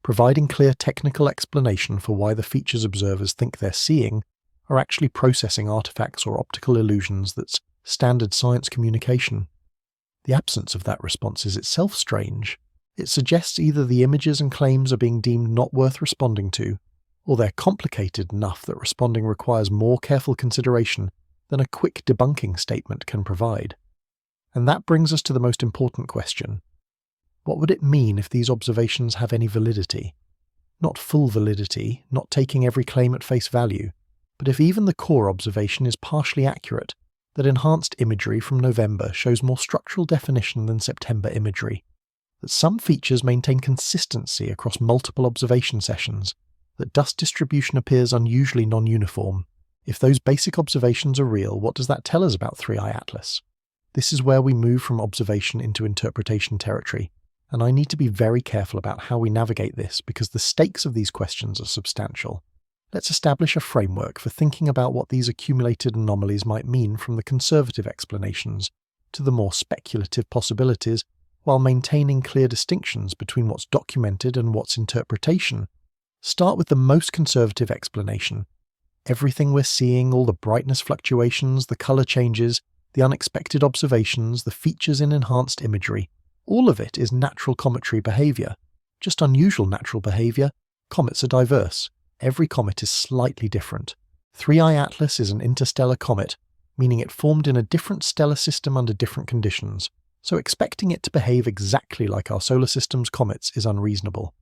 Providing clear technical explanation for why the features observers think they're seeing are actually processing artifacts or optical illusions that's standard science communication. The absence of that response is itself strange. It suggests either the images and claims are being deemed not worth responding to, or they're complicated enough that responding requires more careful consideration than a quick debunking statement can provide. And that brings us to the most important question. What would it mean if these observations have any validity? Not full validity, not taking every claim at face value, but if even the core observation is partially accurate, that enhanced imagery from November shows more structural definition than September imagery, that some features maintain consistency across multiple observation sessions, that dust distribution appears unusually non-uniform. If those basic observations are real, what does that tell us about 3i Atlas? This is where we move from observation into interpretation territory, and I need to be very careful about how we navigate this because the stakes of these questions are substantial. Let's establish a framework for thinking about what these accumulated anomalies might mean from the conservative explanations to the more speculative possibilities, while maintaining clear distinctions between what's documented and what's interpretation. Start with the most conservative explanation. Everything we're seeing, all the brightness fluctuations, the color changes, the unexpected observations, the features in enhanced imagery, all of it is natural cometary behavior. Just unusual natural behavior. Comets are diverse. Every comet is slightly different. 3i Atlas is an interstellar comet, meaning it formed in a different stellar system under different conditions, so expecting it to behave exactly like our solar system's comets is unreasonable.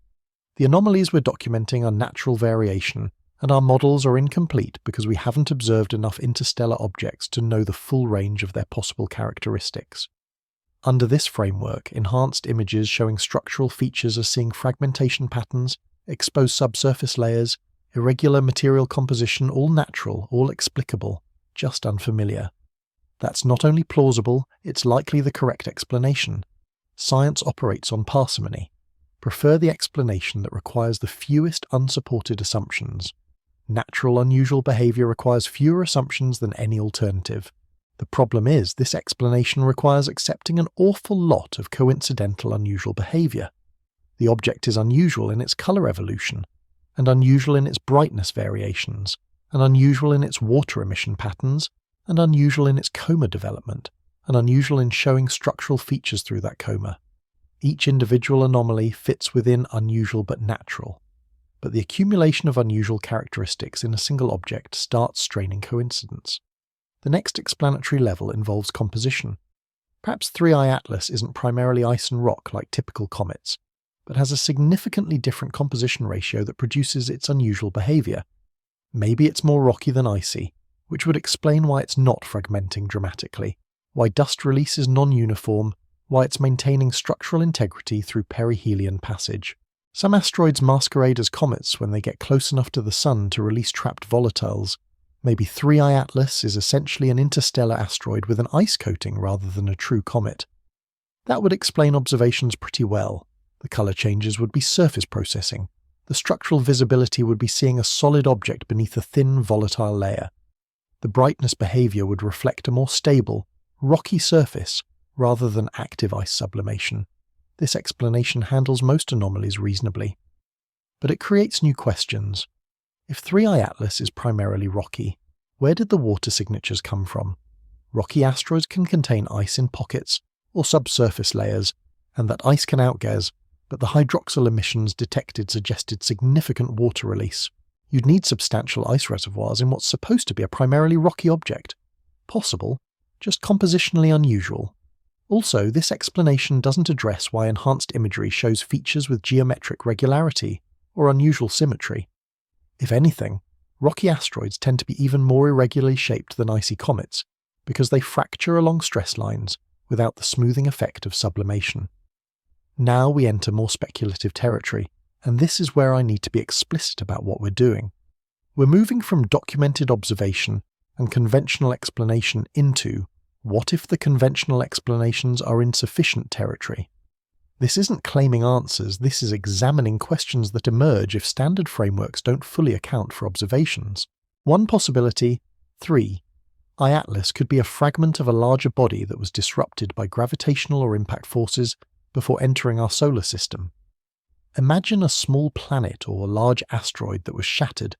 The anomalies we're documenting are natural variation, and our models are incomplete because we haven't observed enough interstellar objects to know the full range of their possible characteristics. Under this framework, enhanced images showing structural features are seeing fragmentation patterns, exposed subsurface layers, irregular material composition, all natural, all explicable, just unfamiliar. That's not only plausible, it's likely the correct explanation. Science operates on parsimony. Prefer the explanation that requires the fewest unsupported assumptions. Natural unusual behavior requires fewer assumptions than any alternative. The problem is, this explanation requires accepting an awful lot of coincidental unusual behaviour. The object is unusual in its colour evolution, and unusual in its brightness variations, and unusual in its water emission patterns, and unusual in its coma development, and unusual in showing structural features through that coma. Each individual anomaly fits within unusual but natural. But the accumulation of unusual characteristics in a single object starts straining coincidence. The next explanatory level involves composition. Perhaps 3I Atlas isn't primarily ice and rock like typical comets, but has a significantly different composition ratio that produces its unusual behaviour. Maybe it's more rocky than icy, which would explain why it's not fragmenting dramatically, why dust release is non-uniform, why it's maintaining structural integrity through perihelion passage. Some asteroids masquerade as comets when they get close enough to the Sun to release trapped volatiles. Maybe 3I Atlas is essentially an interstellar asteroid with an ice coating rather than a true comet. That would explain observations pretty well. The colour changes would be surface processing. The structural visibility would be seeing a solid object beneath a thin, volatile layer. The brightness behaviour would reflect a more stable, rocky surface rather than active ice sublimation. This explanation handles most anomalies reasonably. But it creates new questions. If 3I Atlas is primarily rocky, where did the water signatures come from? Rocky asteroids can contain ice in pockets or subsurface layers, and that ice can outgas, but the hydroxyl emissions detected suggested significant water release. You'd need substantial ice reservoirs in what's supposed to be a primarily rocky object. Possible, just compositionally unusual. Also, this explanation doesn't address why enhanced imagery shows features with geometric regularity or unusual symmetry. If anything, rocky asteroids tend to be even more irregularly shaped than icy comets, because they fracture along stress lines without the smoothing effect of sublimation. Now we enter more speculative territory, and this is where I need to be explicit about what we're doing. We're moving from documented observation and conventional explanation into what if the conventional explanations are insufficient territory. This isn't claiming answers, this is examining questions that emerge if standard frameworks don't fully account for observations. One possibility, 3I Atlas could be a fragment of a larger body that was disrupted by gravitational or impact forces before entering our solar system. Imagine a small planet or a large asteroid that was shattered,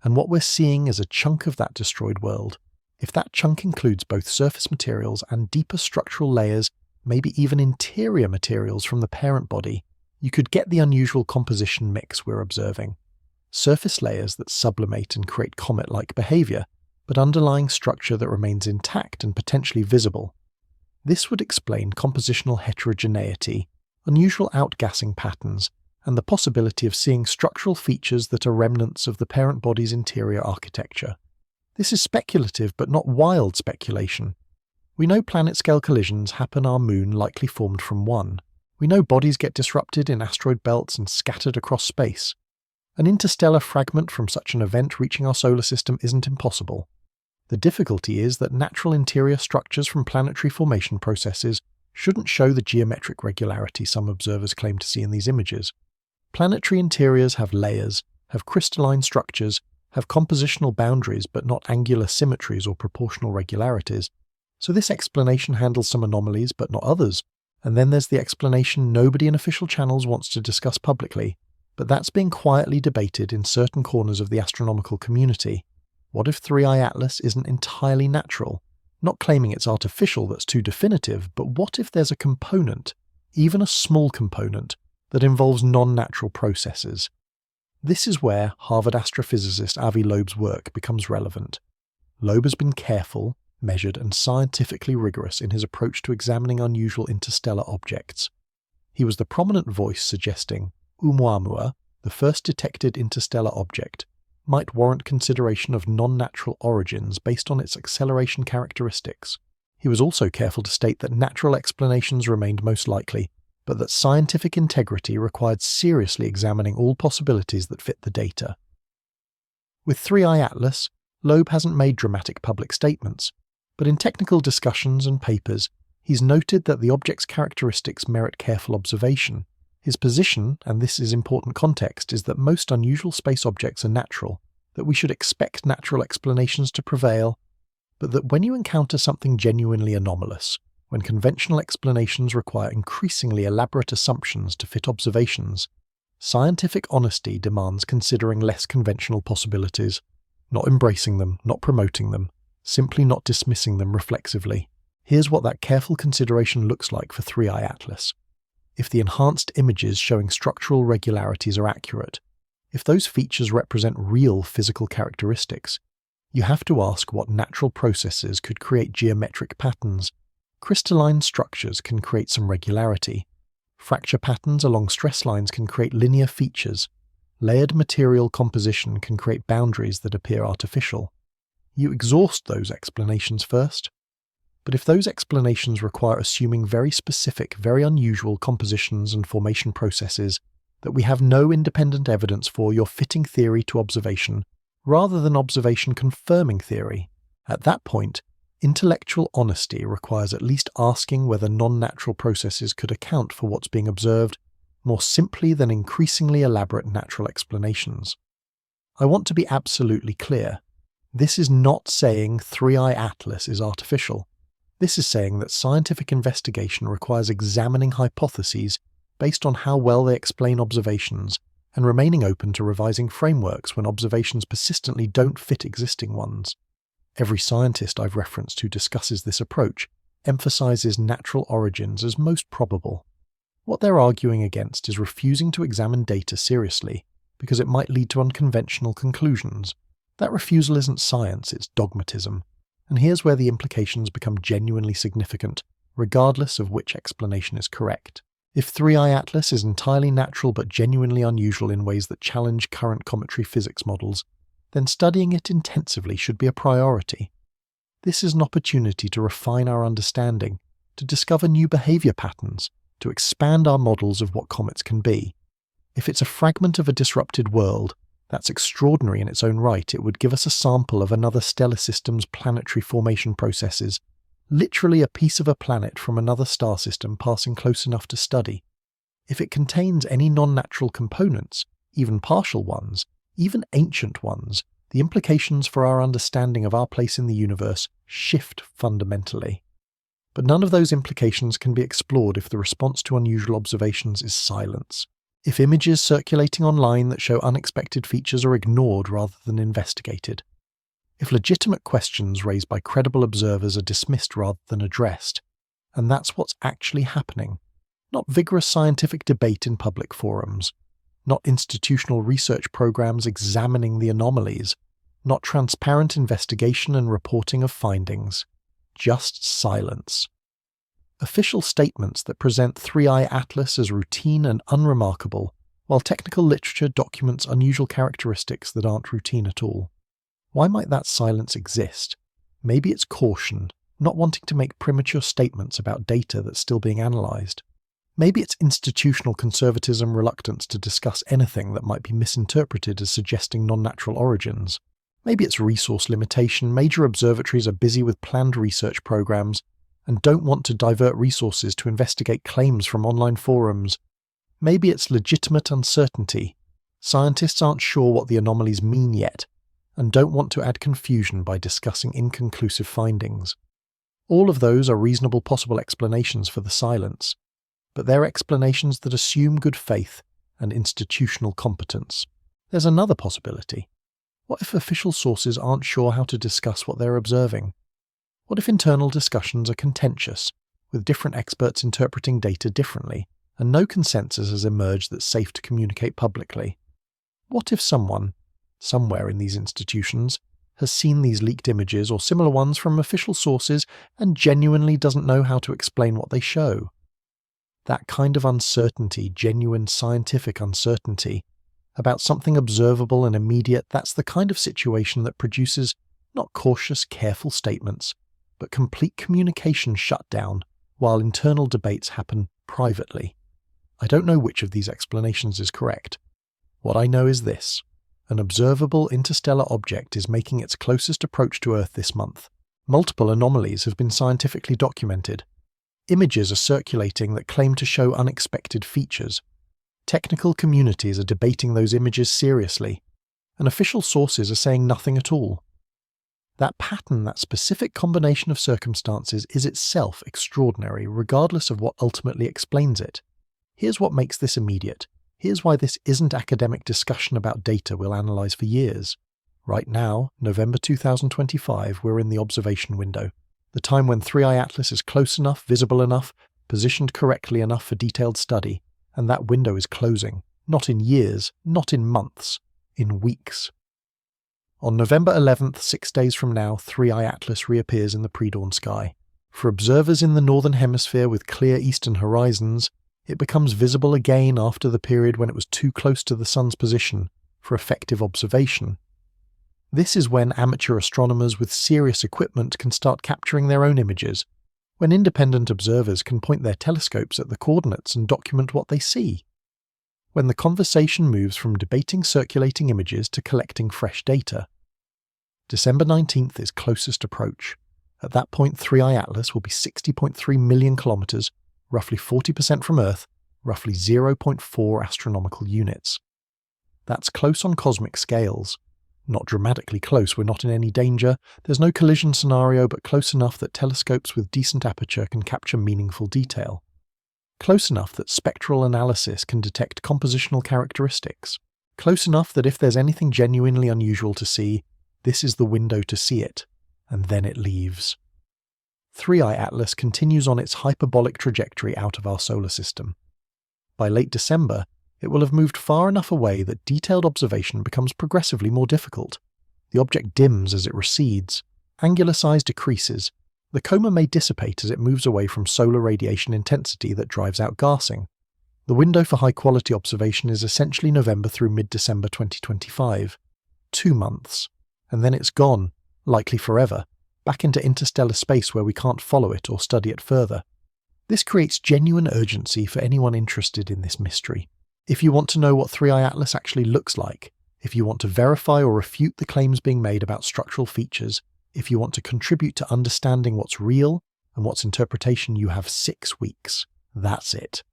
and what we're seeing is a chunk of that destroyed world. If that chunk includes both surface materials and deeper structural layers, maybe even interior materials from the parent body, you could get the unusual composition mix we're observing. Surface layers that sublimate and create comet-like behaviour, but underlying structure that remains intact and potentially visible. This would explain compositional heterogeneity, unusual outgassing patterns, and the possibility of seeing structural features that are remnants of the parent body's interior architecture. This is speculative but not wild speculation. We know planet-scale collisions happen our moon likely formed from one. We know bodies get disrupted in asteroid belts and scattered across space. An interstellar fragment from such an event reaching our solar system isn't impossible. The difficulty is that natural interior structures from planetary formation processes shouldn't show the geometric regularity some observers claim to see in these images. Planetary interiors have layers, have crystalline structures, have compositional boundaries but not angular symmetries or proportional regularities. So this explanation handles some anomalies but not others. And then there's the explanation nobody in official channels wants to discuss publicly, but that's being quietly debated in certain corners of the astronomical community. What if 3I Atlas isn't entirely natural? Not claiming it's artificial that's too definitive, but what if there's a component, even a small component, that involves non-natural processes? This is where Harvard astrophysicist Avi Loeb's work becomes relevant. Loeb has been careful, measured and scientifically rigorous in his approach to examining unusual interstellar objects. He was the prominent voice suggesting Oumuamua, the first detected interstellar object, might warrant consideration of non-natural origins based on its acceleration characteristics. He was also careful to state that natural explanations remained most likely, but that scientific integrity required seriously examining all possibilities that fit the data. With 3I Atlas, Loeb hasn't made dramatic public statements, but in technical discussions and papers, he's noted that the object's characteristics merit careful observation. His position, and this is important context, is that most unusual space objects are natural, that we should expect natural explanations to prevail, but that when you encounter something genuinely anomalous, when conventional explanations require increasingly elaborate assumptions to fit observations, scientific honesty demands considering less conventional possibilities, not embracing them, not promoting them, simply not dismissing them reflexively. Here's what that careful consideration looks like for 3i Atlas. If the enhanced images showing structural regularities are accurate, if those features represent real physical characteristics, you have to ask what natural processes could create geometric patterns. Crystalline structures can create some regularity. Fracture patterns along stress lines can create linear features. Layered material composition can create boundaries that appear artificial. You exhaust those explanations first. But if those explanations require assuming very specific, very unusual compositions and formation processes that we have no independent evidence for, you're fitting theory to observation, rather than observation confirming theory. At that point, intellectual honesty requires at least asking whether non-natural processes could account for what's being observed more simply than increasingly elaborate natural explanations. I want to be absolutely clear. This is not saying 3i Atlas is artificial. This is saying that scientific investigation requires examining hypotheses based on how well they explain observations and remaining open to revising frameworks when observations persistently don't fit existing ones. Every scientist I've referenced who discusses this approach emphasizes natural origins as most probable. What they're arguing against is refusing to examine data seriously because it might lead to unconventional conclusions. That refusal isn't science, it's dogmatism. And here's where the implications become genuinely significant, regardless of which explanation is correct. If 3i Atlas is entirely natural but genuinely unusual in ways that challenge current cometary physics models, then studying it intensively should be a priority. This is an opportunity to refine our understanding, to discover new behavior patterns, to expand our models of what comets can be. If it's a fragment of a disrupted world, that's extraordinary in its own right. It would give us a sample of another stellar system's planetary formation processes, literally a piece of a planet from another star system passing close enough to study. If it contains any non-natural components, even partial ones, even ancient ones, the implications for our understanding of our place in the universe shift fundamentally. But none of those implications can be explored if the response to unusual observations is silence. If images circulating online that show unexpected features are ignored rather than investigated. If legitimate questions raised by credible observers are dismissed rather than addressed. And that's what's actually happening. Not vigorous scientific debate in public forums. Not institutional research programs examining the anomalies. Not transparent investigation and reporting of findings. Just silence. Official statements that present 3i Atlas as routine and unremarkable, while technical literature documents unusual characteristics that aren't routine at all. Why might that silence exist? Maybe it's caution, not wanting to make premature statements about data that's still being analysed. Maybe it's institutional conservatism, reluctance to discuss anything that might be misinterpreted as suggesting non-natural origins. Maybe it's resource limitation. Major observatories are busy with planned research programs and don't want to divert resources to investigate claims from online forums. Maybe it's legitimate uncertainty. Scientists aren't sure what the anomalies mean yet, and don't want to add confusion by discussing inconclusive findings. All of those are reasonable possible explanations for the silence, but they're explanations that assume good faith and institutional competence. There's another possibility. What if official sources aren't sure how to discuss what they're observing? What if internal discussions are contentious, with different experts interpreting data differently, and no consensus has emerged that's safe to communicate publicly? What if someone, somewhere in these institutions, has seen these leaked images or similar ones from official sources and genuinely doesn't know how to explain what they show? That kind of uncertainty, genuine scientific uncertainty, about something observable and immediate, that's the kind of situation that produces not cautious, careful statements, but complete communication shutdown while internal debates happen privately. I don't know which of these explanations is correct. What I know is this. An observable interstellar object is making its closest approach to Earth this month. Multiple anomalies have been scientifically documented. Images are circulating that claim to show unexpected features. Technical communities are debating those images seriously, and official sources are saying nothing at all. That pattern, that specific combination of circumstances, is itself extraordinary, regardless of what ultimately explains it. Here's what makes this immediate. Here's why this isn't academic discussion about data we'll analyse for years. Right now, November 2025, we're in the observation window, the time when 3i Atlas is close enough, visible enough, positioned correctly enough for detailed study, and that window is closing. Not in years, not in months, in weeks. On November 11th, 6 days from now, 3i Atlas reappears in the pre-dawn sky. For observers in the northern hemisphere with clear eastern horizons, it becomes visible again after the period when it was too close to the sun's position for effective observation. This is when amateur astronomers with serious equipment can start capturing their own images, when independent observers can point their telescopes at the coordinates and document what they see. When the conversation moves from debating circulating images to collecting fresh data. December 19th is closest approach. At that point, 3i Atlas will be 60.3 million kilometers, roughly 40% from Earth, roughly 0.4 astronomical units. That's close on cosmic scales. Not dramatically close, we're not in any danger, there's no collision scenario, but close enough that telescopes with decent aperture can capture meaningful detail. Close enough that spectral analysis can detect compositional characteristics. Close enough that if there's anything genuinely unusual to see, this is the window to see it, and then it leaves. 3i Atlas continues on its hyperbolic trajectory out of our solar system. By late December, it will have moved far enough away that detailed observation becomes progressively more difficult. The object dims as it recedes, angular size decreases, the coma may dissipate as it moves away from solar radiation intensity that drives out gassing. The window for high-quality observation is essentially November through mid-December 2025. 2 months. And then it's gone, likely forever, back into interstellar space where we can't follow it or study it further. This creates genuine urgency for anyone interested in this mystery. If you want to know what 3i Atlas actually looks like, if you want to verify or refute the claims being made about structural features, if you want to contribute to understanding what's real and what's interpretation, you have 6 weeks. That's it.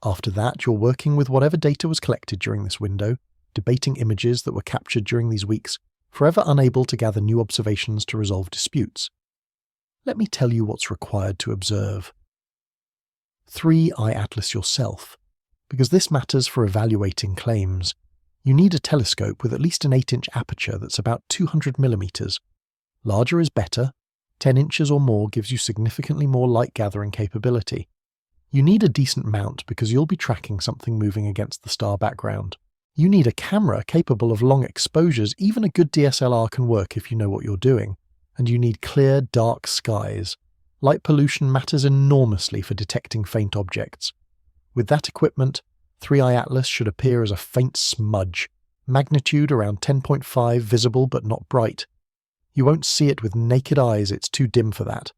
After that, you're working with whatever data was collected during this window, debating images that were captured during these weeks, forever unable to gather new observations to resolve disputes. Let me tell you what's required to observe. 3i Atlas yourself, because this matters for evaluating claims. You need a telescope with at least an 8-inch aperture that's about 200 millimeters. Larger is better. 10 inches or more gives you significantly more light-gathering capability. You need a decent mount because you'll be tracking something moving against the star background. You need a camera capable of long exposures. Even a good DSLR can work if you know what you're doing. And you need clear, dark skies. Light pollution matters enormously for detecting faint objects. With that equipment, 3i Atlas should appear as a faint smudge, magnitude around 10.5, visible but not bright. You won't see it with naked eyes, it's too dim for that.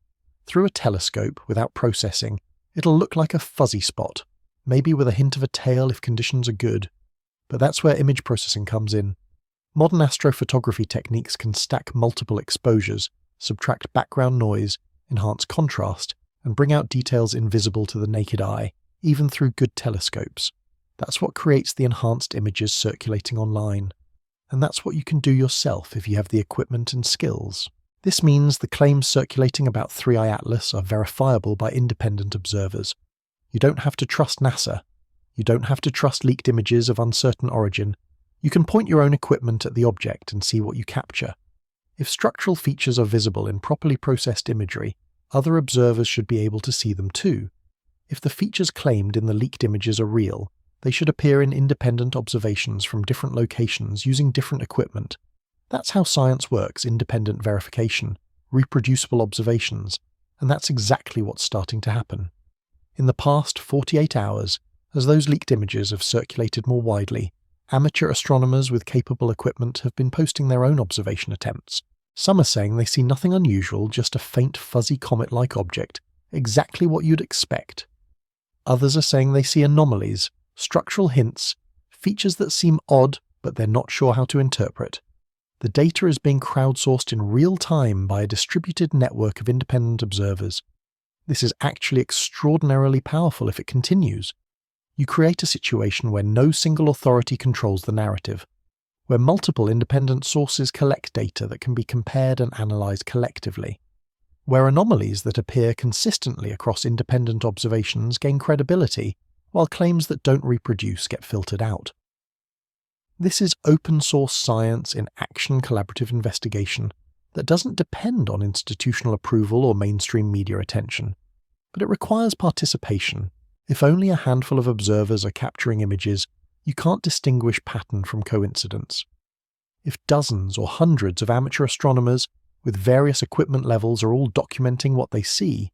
Through a telescope, without processing, it'll look like a fuzzy spot, maybe with a hint of a tail if conditions are good. But that's where image processing comes in. Modern astrophotography techniques can stack multiple exposures, subtract background noise, enhance contrast, and bring out details invisible to the naked eye, even through good telescopes. That's what creates the enhanced images circulating online. And that's what you can do yourself if you have the equipment and skills. This means the claims circulating about 3i Atlas are verifiable by independent observers. You don't have to trust NASA. You don't have to trust leaked images of uncertain origin. You can point your own equipment at the object and see what you capture. If structural features are visible in properly processed imagery, other observers should be able to see them too. If the features claimed in the leaked images are real, they should appear in independent observations from different locations using different equipment. That's how science works: independent verification, reproducible observations, and that's exactly what's starting to happen. In the past 48 hours, as those leaked images have circulated more widely, amateur astronomers with capable equipment have been posting their own observation attempts. Some are saying they see nothing unusual, just a faint fuzzy comet-like object, exactly what you'd expect. Others are saying they see anomalies, structural hints, features that seem odd but they're not sure how to interpret. The data is being crowdsourced in real time by a distributed network of independent observers. This is actually extraordinarily powerful if it continues. You create a situation where no single authority controls the narrative. where multiple independent sources collect data that can be compared and analysed collectively, where anomalies that appear consistently across independent observations gain credibility, while claims that don't reproduce get filtered out. This is open-source science in action collaborative investigation that doesn't depend on institutional approval or mainstream media attention, but it requires participation. If only a handful of observers are capturing images, you can't distinguish pattern from coincidence. If dozens or hundreds of amateur astronomers with various equipment levels are all documenting what they see,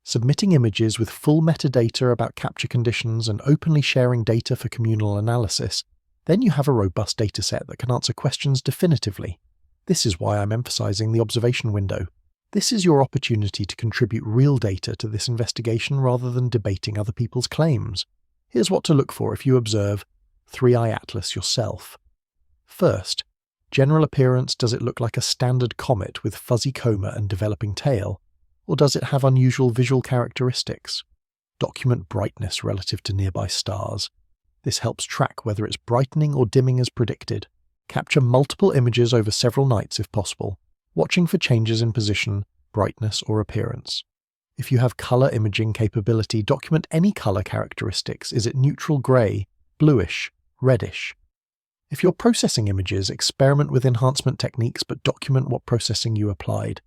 submitting images with full metadata about capture conditions and openly sharing data for communal analysis, then you have a robust dataset that can answer questions definitively. This is why I'm emphasizing the observation window. This is your opportunity to contribute real data to this investigation rather than debating other people's claims. Here's what to look for if you observe 3i Atlas yourself. First, general appearance. Does it look like a standard comet with fuzzy coma and developing tail? Or does it have unusual visual characteristics? Document brightness relative to nearby stars. This helps track whether it's brightening or dimming as predicted. Capture multiple images over several nights if possible, watching for changes in position, brightness, or appearance. If you have color imaging capability, document any color characteristics. Is it neutral gray, bluish, reddish? If you're processing images, experiment with enhancement techniques but document what processing you applied.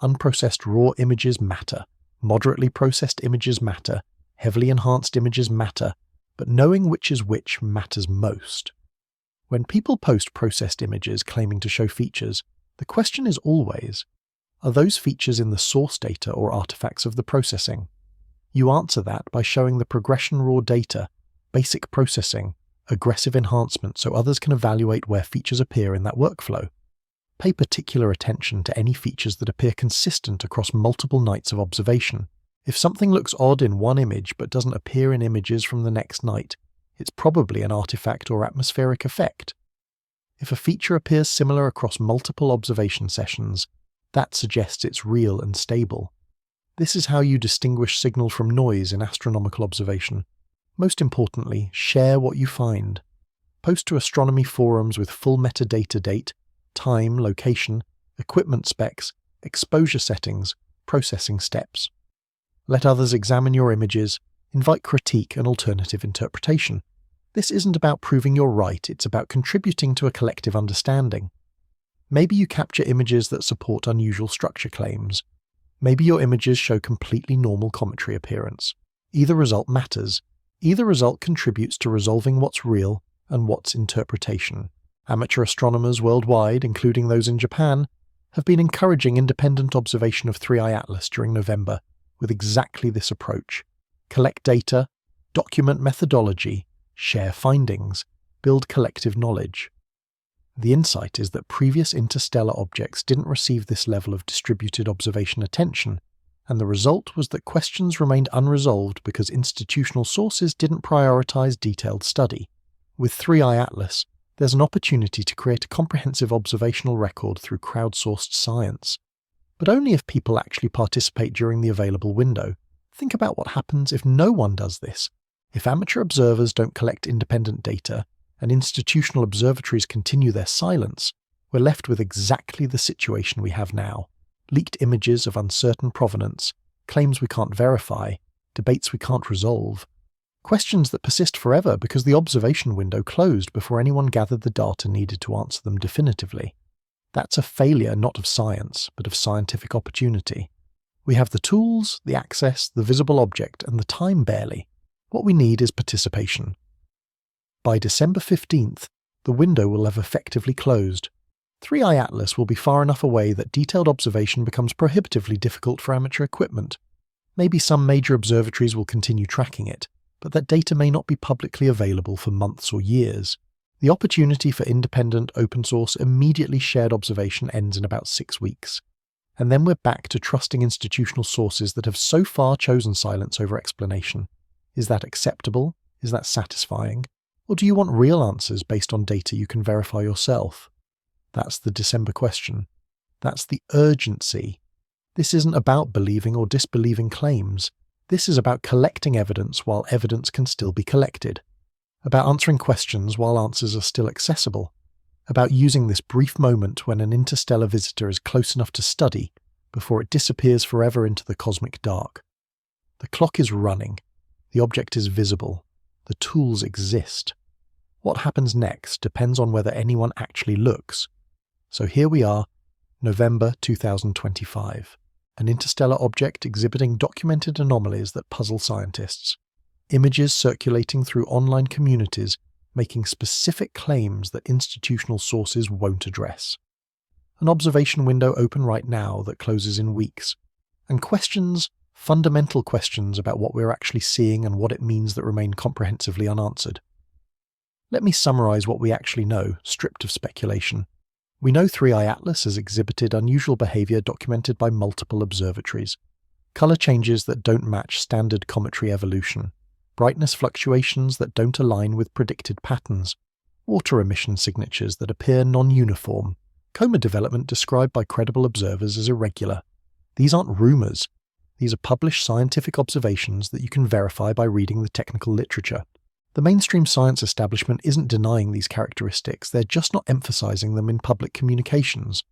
Unprocessed raw images matter, moderately processed images matter, heavily enhanced images matter, but knowing which is which matters most. When people post processed images claiming to show features, the question is always, are those features in the source data or artifacts of the processing? You answer that by showing the progression raw data, basic processing, aggressive enhancement so others can evaluate where features appear in that workflow. Pay particular attention to any features that appear consistent across multiple nights of observation. If something looks odd in one image but doesn't appear in images from the next night, it's probably an artifact or atmospheric effect. If a feature appears similar across multiple observation sessions, that suggests it's real and stable. This is how you distinguish signal from noise in astronomical observation. Most importantly, share what you find. Post to astronomy forums with full metadata date, time, location, equipment specs, exposure settings, processing steps. Let others examine your images, invite critique and alternative interpretation. This isn't about proving you're right, it's about contributing to a collective understanding. Maybe you capture images that support unusual structure claims. Maybe your images show completely normal cometary appearance. Either result matters. Either result contributes to resolving what's real and what's interpretation. Amateur astronomers worldwide, including those in Japan, have been encouraging independent observation of 3i Atlas during November with exactly this approach. Collect data, document methodology, share findings, build collective knowledge. The insight is that previous interstellar objects didn't receive this level of distributed observation attention, and the result was that questions remained unresolved because institutional sources didn't prioritize detailed study. With 3i Atlas, there's an opportunity to create a comprehensive observational record through crowdsourced science. But only if people actually participate during the available window. Think about what happens if no one does this. If amateur observers don't collect independent data, and institutional observatories continue their silence, we're left with exactly the situation we have now. Leaked images of uncertain provenance, claims we can't verify, debates we can't resolve. Questions that persist forever because the observation window closed before anyone gathered the data needed to answer them definitively. That's a failure not of science, but of scientific opportunity. We have the tools, the access, the visible object, and the time barely. What we need is participation. By December 15th, the window will have effectively closed. 3i Atlas will be far enough away that detailed observation becomes prohibitively difficult for amateur equipment. Maybe some major observatories will continue tracking it, but that data may not be publicly available for months or years. The opportunity for independent, open-source, immediately shared observation ends in about 6 weeks. And then we're back to trusting institutional sources that have so far chosen silence over explanation. Is that acceptable? Is that satisfying? Or do you want real answers based on data you can verify yourself? That's the December question. That's the urgency. This isn't about believing or disbelieving claims. This is about collecting evidence while evidence can still be collected. About answering questions while answers are still accessible. about using this brief moment when an interstellar visitor is close enough to study before it disappears forever into the cosmic dark. The clock is running, the object is visible, the tools exist. What happens next depends on whether anyone actually looks. So here we are, November 2025, an interstellar object exhibiting documented anomalies that puzzle scientists. Images circulating through online communities making specific claims that institutional sources won't address. An observation window open right now that closes in weeks. And questions, fundamental questions about what we're actually seeing and what it means that remain comprehensively unanswered. Let me summarize what we actually know, stripped of speculation. We know 3i Atlas has exhibited unusual behavior documented by multiple observatories. Color changes that don't match standard cometary evolution. Brightness fluctuations that don't align with predicted patterns. Water emission signatures that appear non-uniform. Comet development described by credible observers as irregular. These aren't rumors. These are published scientific observations that you can verify by reading the technical literature. The mainstream science establishment isn't denying these characteristics, they're just not emphasizing them in public communications.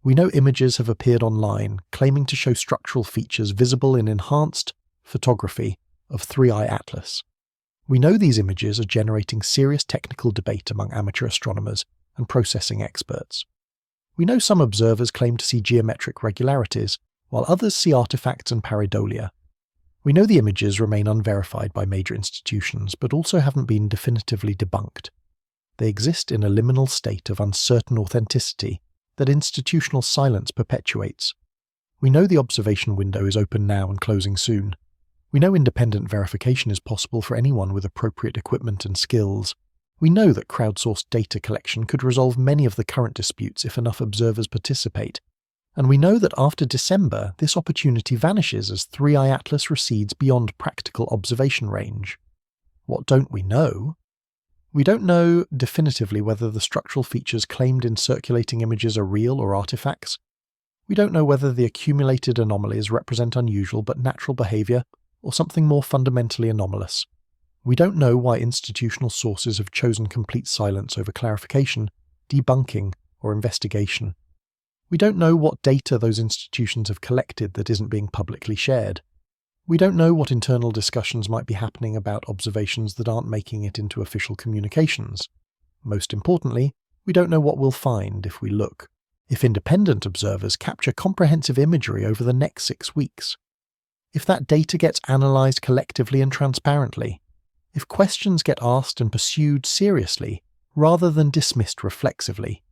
We know images have appeared online, claiming to show structural features visible in enhanced photography of 3i Atlas. We know these images are generating serious technical debate among amateur astronomers and processing experts. We know some observers claim to see geometric regularities, while others see artifacts and pareidolia. We know the images remain unverified by major institutions, but also haven't been definitively debunked. They exist in a liminal state of uncertain authenticity that institutional silence perpetuates. We know the observation window is open now and closing soon. We know independent verification is possible for anyone with appropriate equipment and skills. We know that crowdsourced data collection could resolve many of the current disputes if enough observers participate. And we know that after December, this opportunity vanishes as 3i Atlas recedes beyond practical observation range. What don't we know? We don't know definitively whether the structural features claimed in circulating images are real or artifacts. We don't know whether the accumulated anomalies represent unusual but natural behavior or something more fundamentally anomalous. We don't know why institutional sources have chosen complete silence over clarification, debunking, or investigation. We don't know what data those institutions have collected that isn't being publicly shared. We don't know what internal discussions might be happening about observations that aren't making it into official communications. Most importantly, we don't know what we'll find if we look, if independent observers capture comprehensive imagery over the next 6 weeks. If that data gets analysed collectively and transparently, if questions get asked and pursued seriously, rather than dismissed reflexively.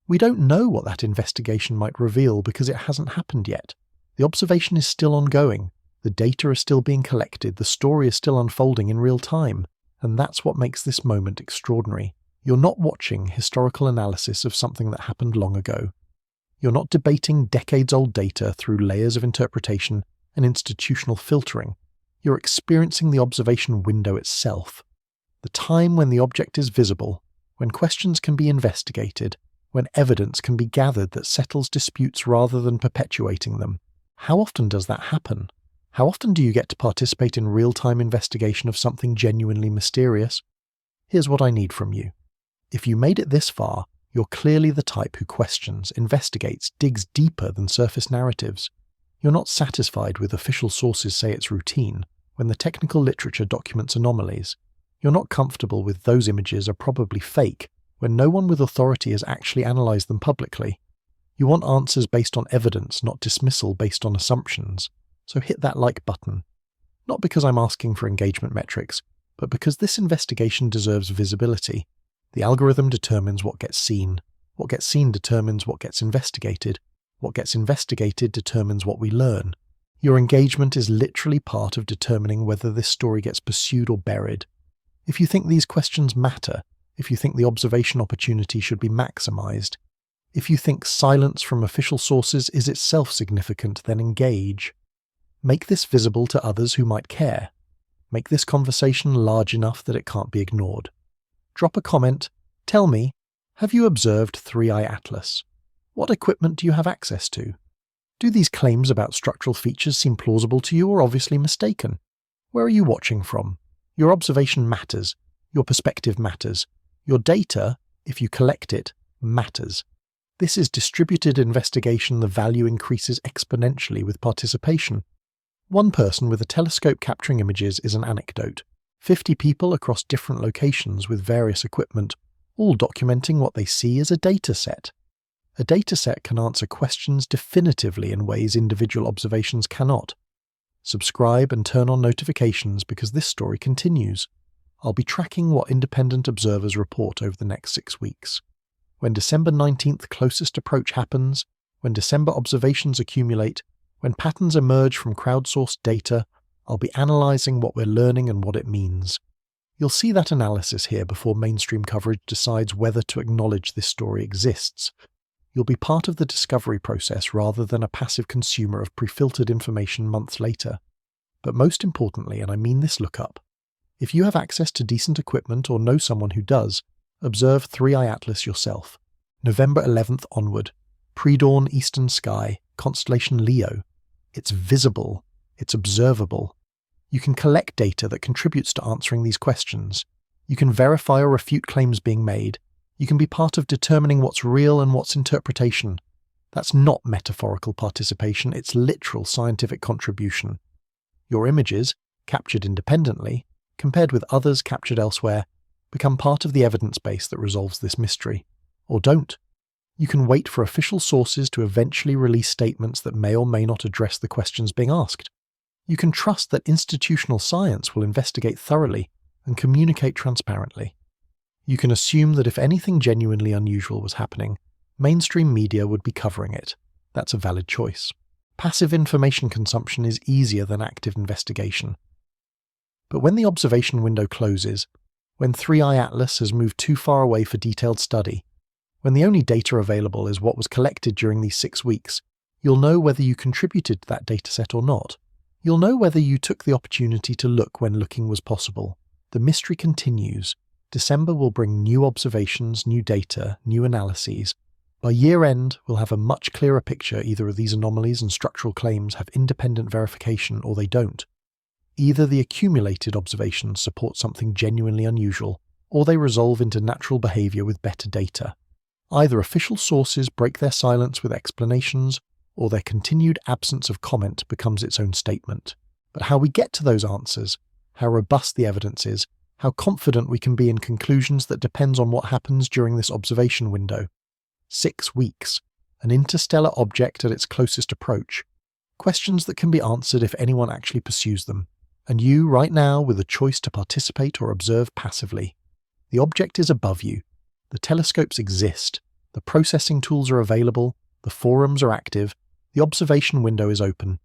We don't know what that investigation might reveal because it hasn't happened yet. The observation is still ongoing, the data is still being collected, the story is still unfolding in real time, and that's what makes this moment extraordinary. You're not watching historical analysis of something that happened long ago. You're not debating decades-old data through layers of interpretation and institutional filtering. You're experiencing the observation window itself. The time when the object is visible, when questions can be investigated, when evidence can be gathered that settles disputes rather than perpetuating them. How often does that happen? How often do you get to participate in real-time investigation of something genuinely mysterious? Here's what I need from you. If you made it this far, you're clearly the type who questions, investigates, digs deeper than surface narratives. You're not satisfied with official sources say it's routine, when the technical literature documents anomalies. You're not comfortable with those images are probably fake, when no one with authority has actually analysed them publicly. You want answers based on evidence, not dismissal based on assumptions. So hit that like button. Not because I'm asking for engagement metrics, but because this investigation deserves visibility. The algorithm determines what gets seen. What gets seen determines what gets investigated. What gets investigated determines what we learn. Your engagement is literally part of determining whether this story gets pursued or buried. If you think these questions matter, if you think the observation opportunity should be maximised, if you think silence from official sources is itself significant, then engage. Make this visible to others who might care. Make this conversation large enough that it can't be ignored. Drop a comment. Tell me, have you observed 3i Atlas? What equipment do you have access to? Do these claims about structural features seem plausible to you or obviously mistaken? Where are you watching from? Your observation matters. Your perspective matters. Your data, if you collect it, matters. This is distributed investigation. The value increases exponentially with participation. One person with a telescope capturing images is an anecdote. 50 people across different locations with various equipment, all documenting what they see as a data set. A data set can answer questions definitively in ways individual observations cannot. Subscribe and turn on notifications because this story continues. I'll be tracking what independent observers report over the next 6 weeks. When December 19th closest approach happens, when December observations accumulate, when patterns emerge from crowdsourced data, I'll be analysing what we're learning and what it means. You'll see that analysis here before mainstream coverage decides whether to acknowledge this story exists. You'll be part of the discovery process rather than a passive consumer of pre-filtered information months later. But most importantly, and I mean this lookup, if you have access to decent equipment or know someone who does, observe 3i Atlas yourself. November 11th onward. Pre-dawn eastern sky, constellation Leo. It's visible. It's observable. You can collect data that contributes to answering these questions. You can verify or refute claims being made. You can be part of determining what's real and what's interpretation. That's not metaphorical participation, it's literal scientific contribution. Your images, captured independently, compared with others captured elsewhere, become part of the evidence base that resolves this mystery. Or don't. You can wait for official sources to eventually release statements that may or may not address the questions being asked. You can trust that institutional science will investigate thoroughly and communicate transparently. You can assume that if anything genuinely unusual was happening, mainstream media would be covering it. That's a valid choice. Passive information consumption is easier than active investigation. But when the observation window closes, when 3i Atlas has moved too far away for detailed study, when the only data available is what was collected during these 6 weeks, you'll know whether you contributed to that dataset or not. You'll know whether you took the opportunity to look when looking was possible. The mystery continues. December will bring new observations, new data, new analyses. By year end, we'll have a much clearer picture either of these anomalies and structural claims have independent verification or they don't. Either the accumulated observations support something genuinely unusual, or they resolve into natural behaviour with better data. Either official sources break their silence with explanations, or their continued absence of comment becomes its own statement. But how we get to those answers, how robust the evidence is, how confident we can be in conclusions that depends on what happens during this observation window. 6 weeks. An interstellar object at its closest approach. Questions that can be answered if anyone actually pursues them. And you, right now, with a choice to participate or observe passively. The object is above you. The telescopes exist. The processing tools are available. The forums are active. The observation window is open.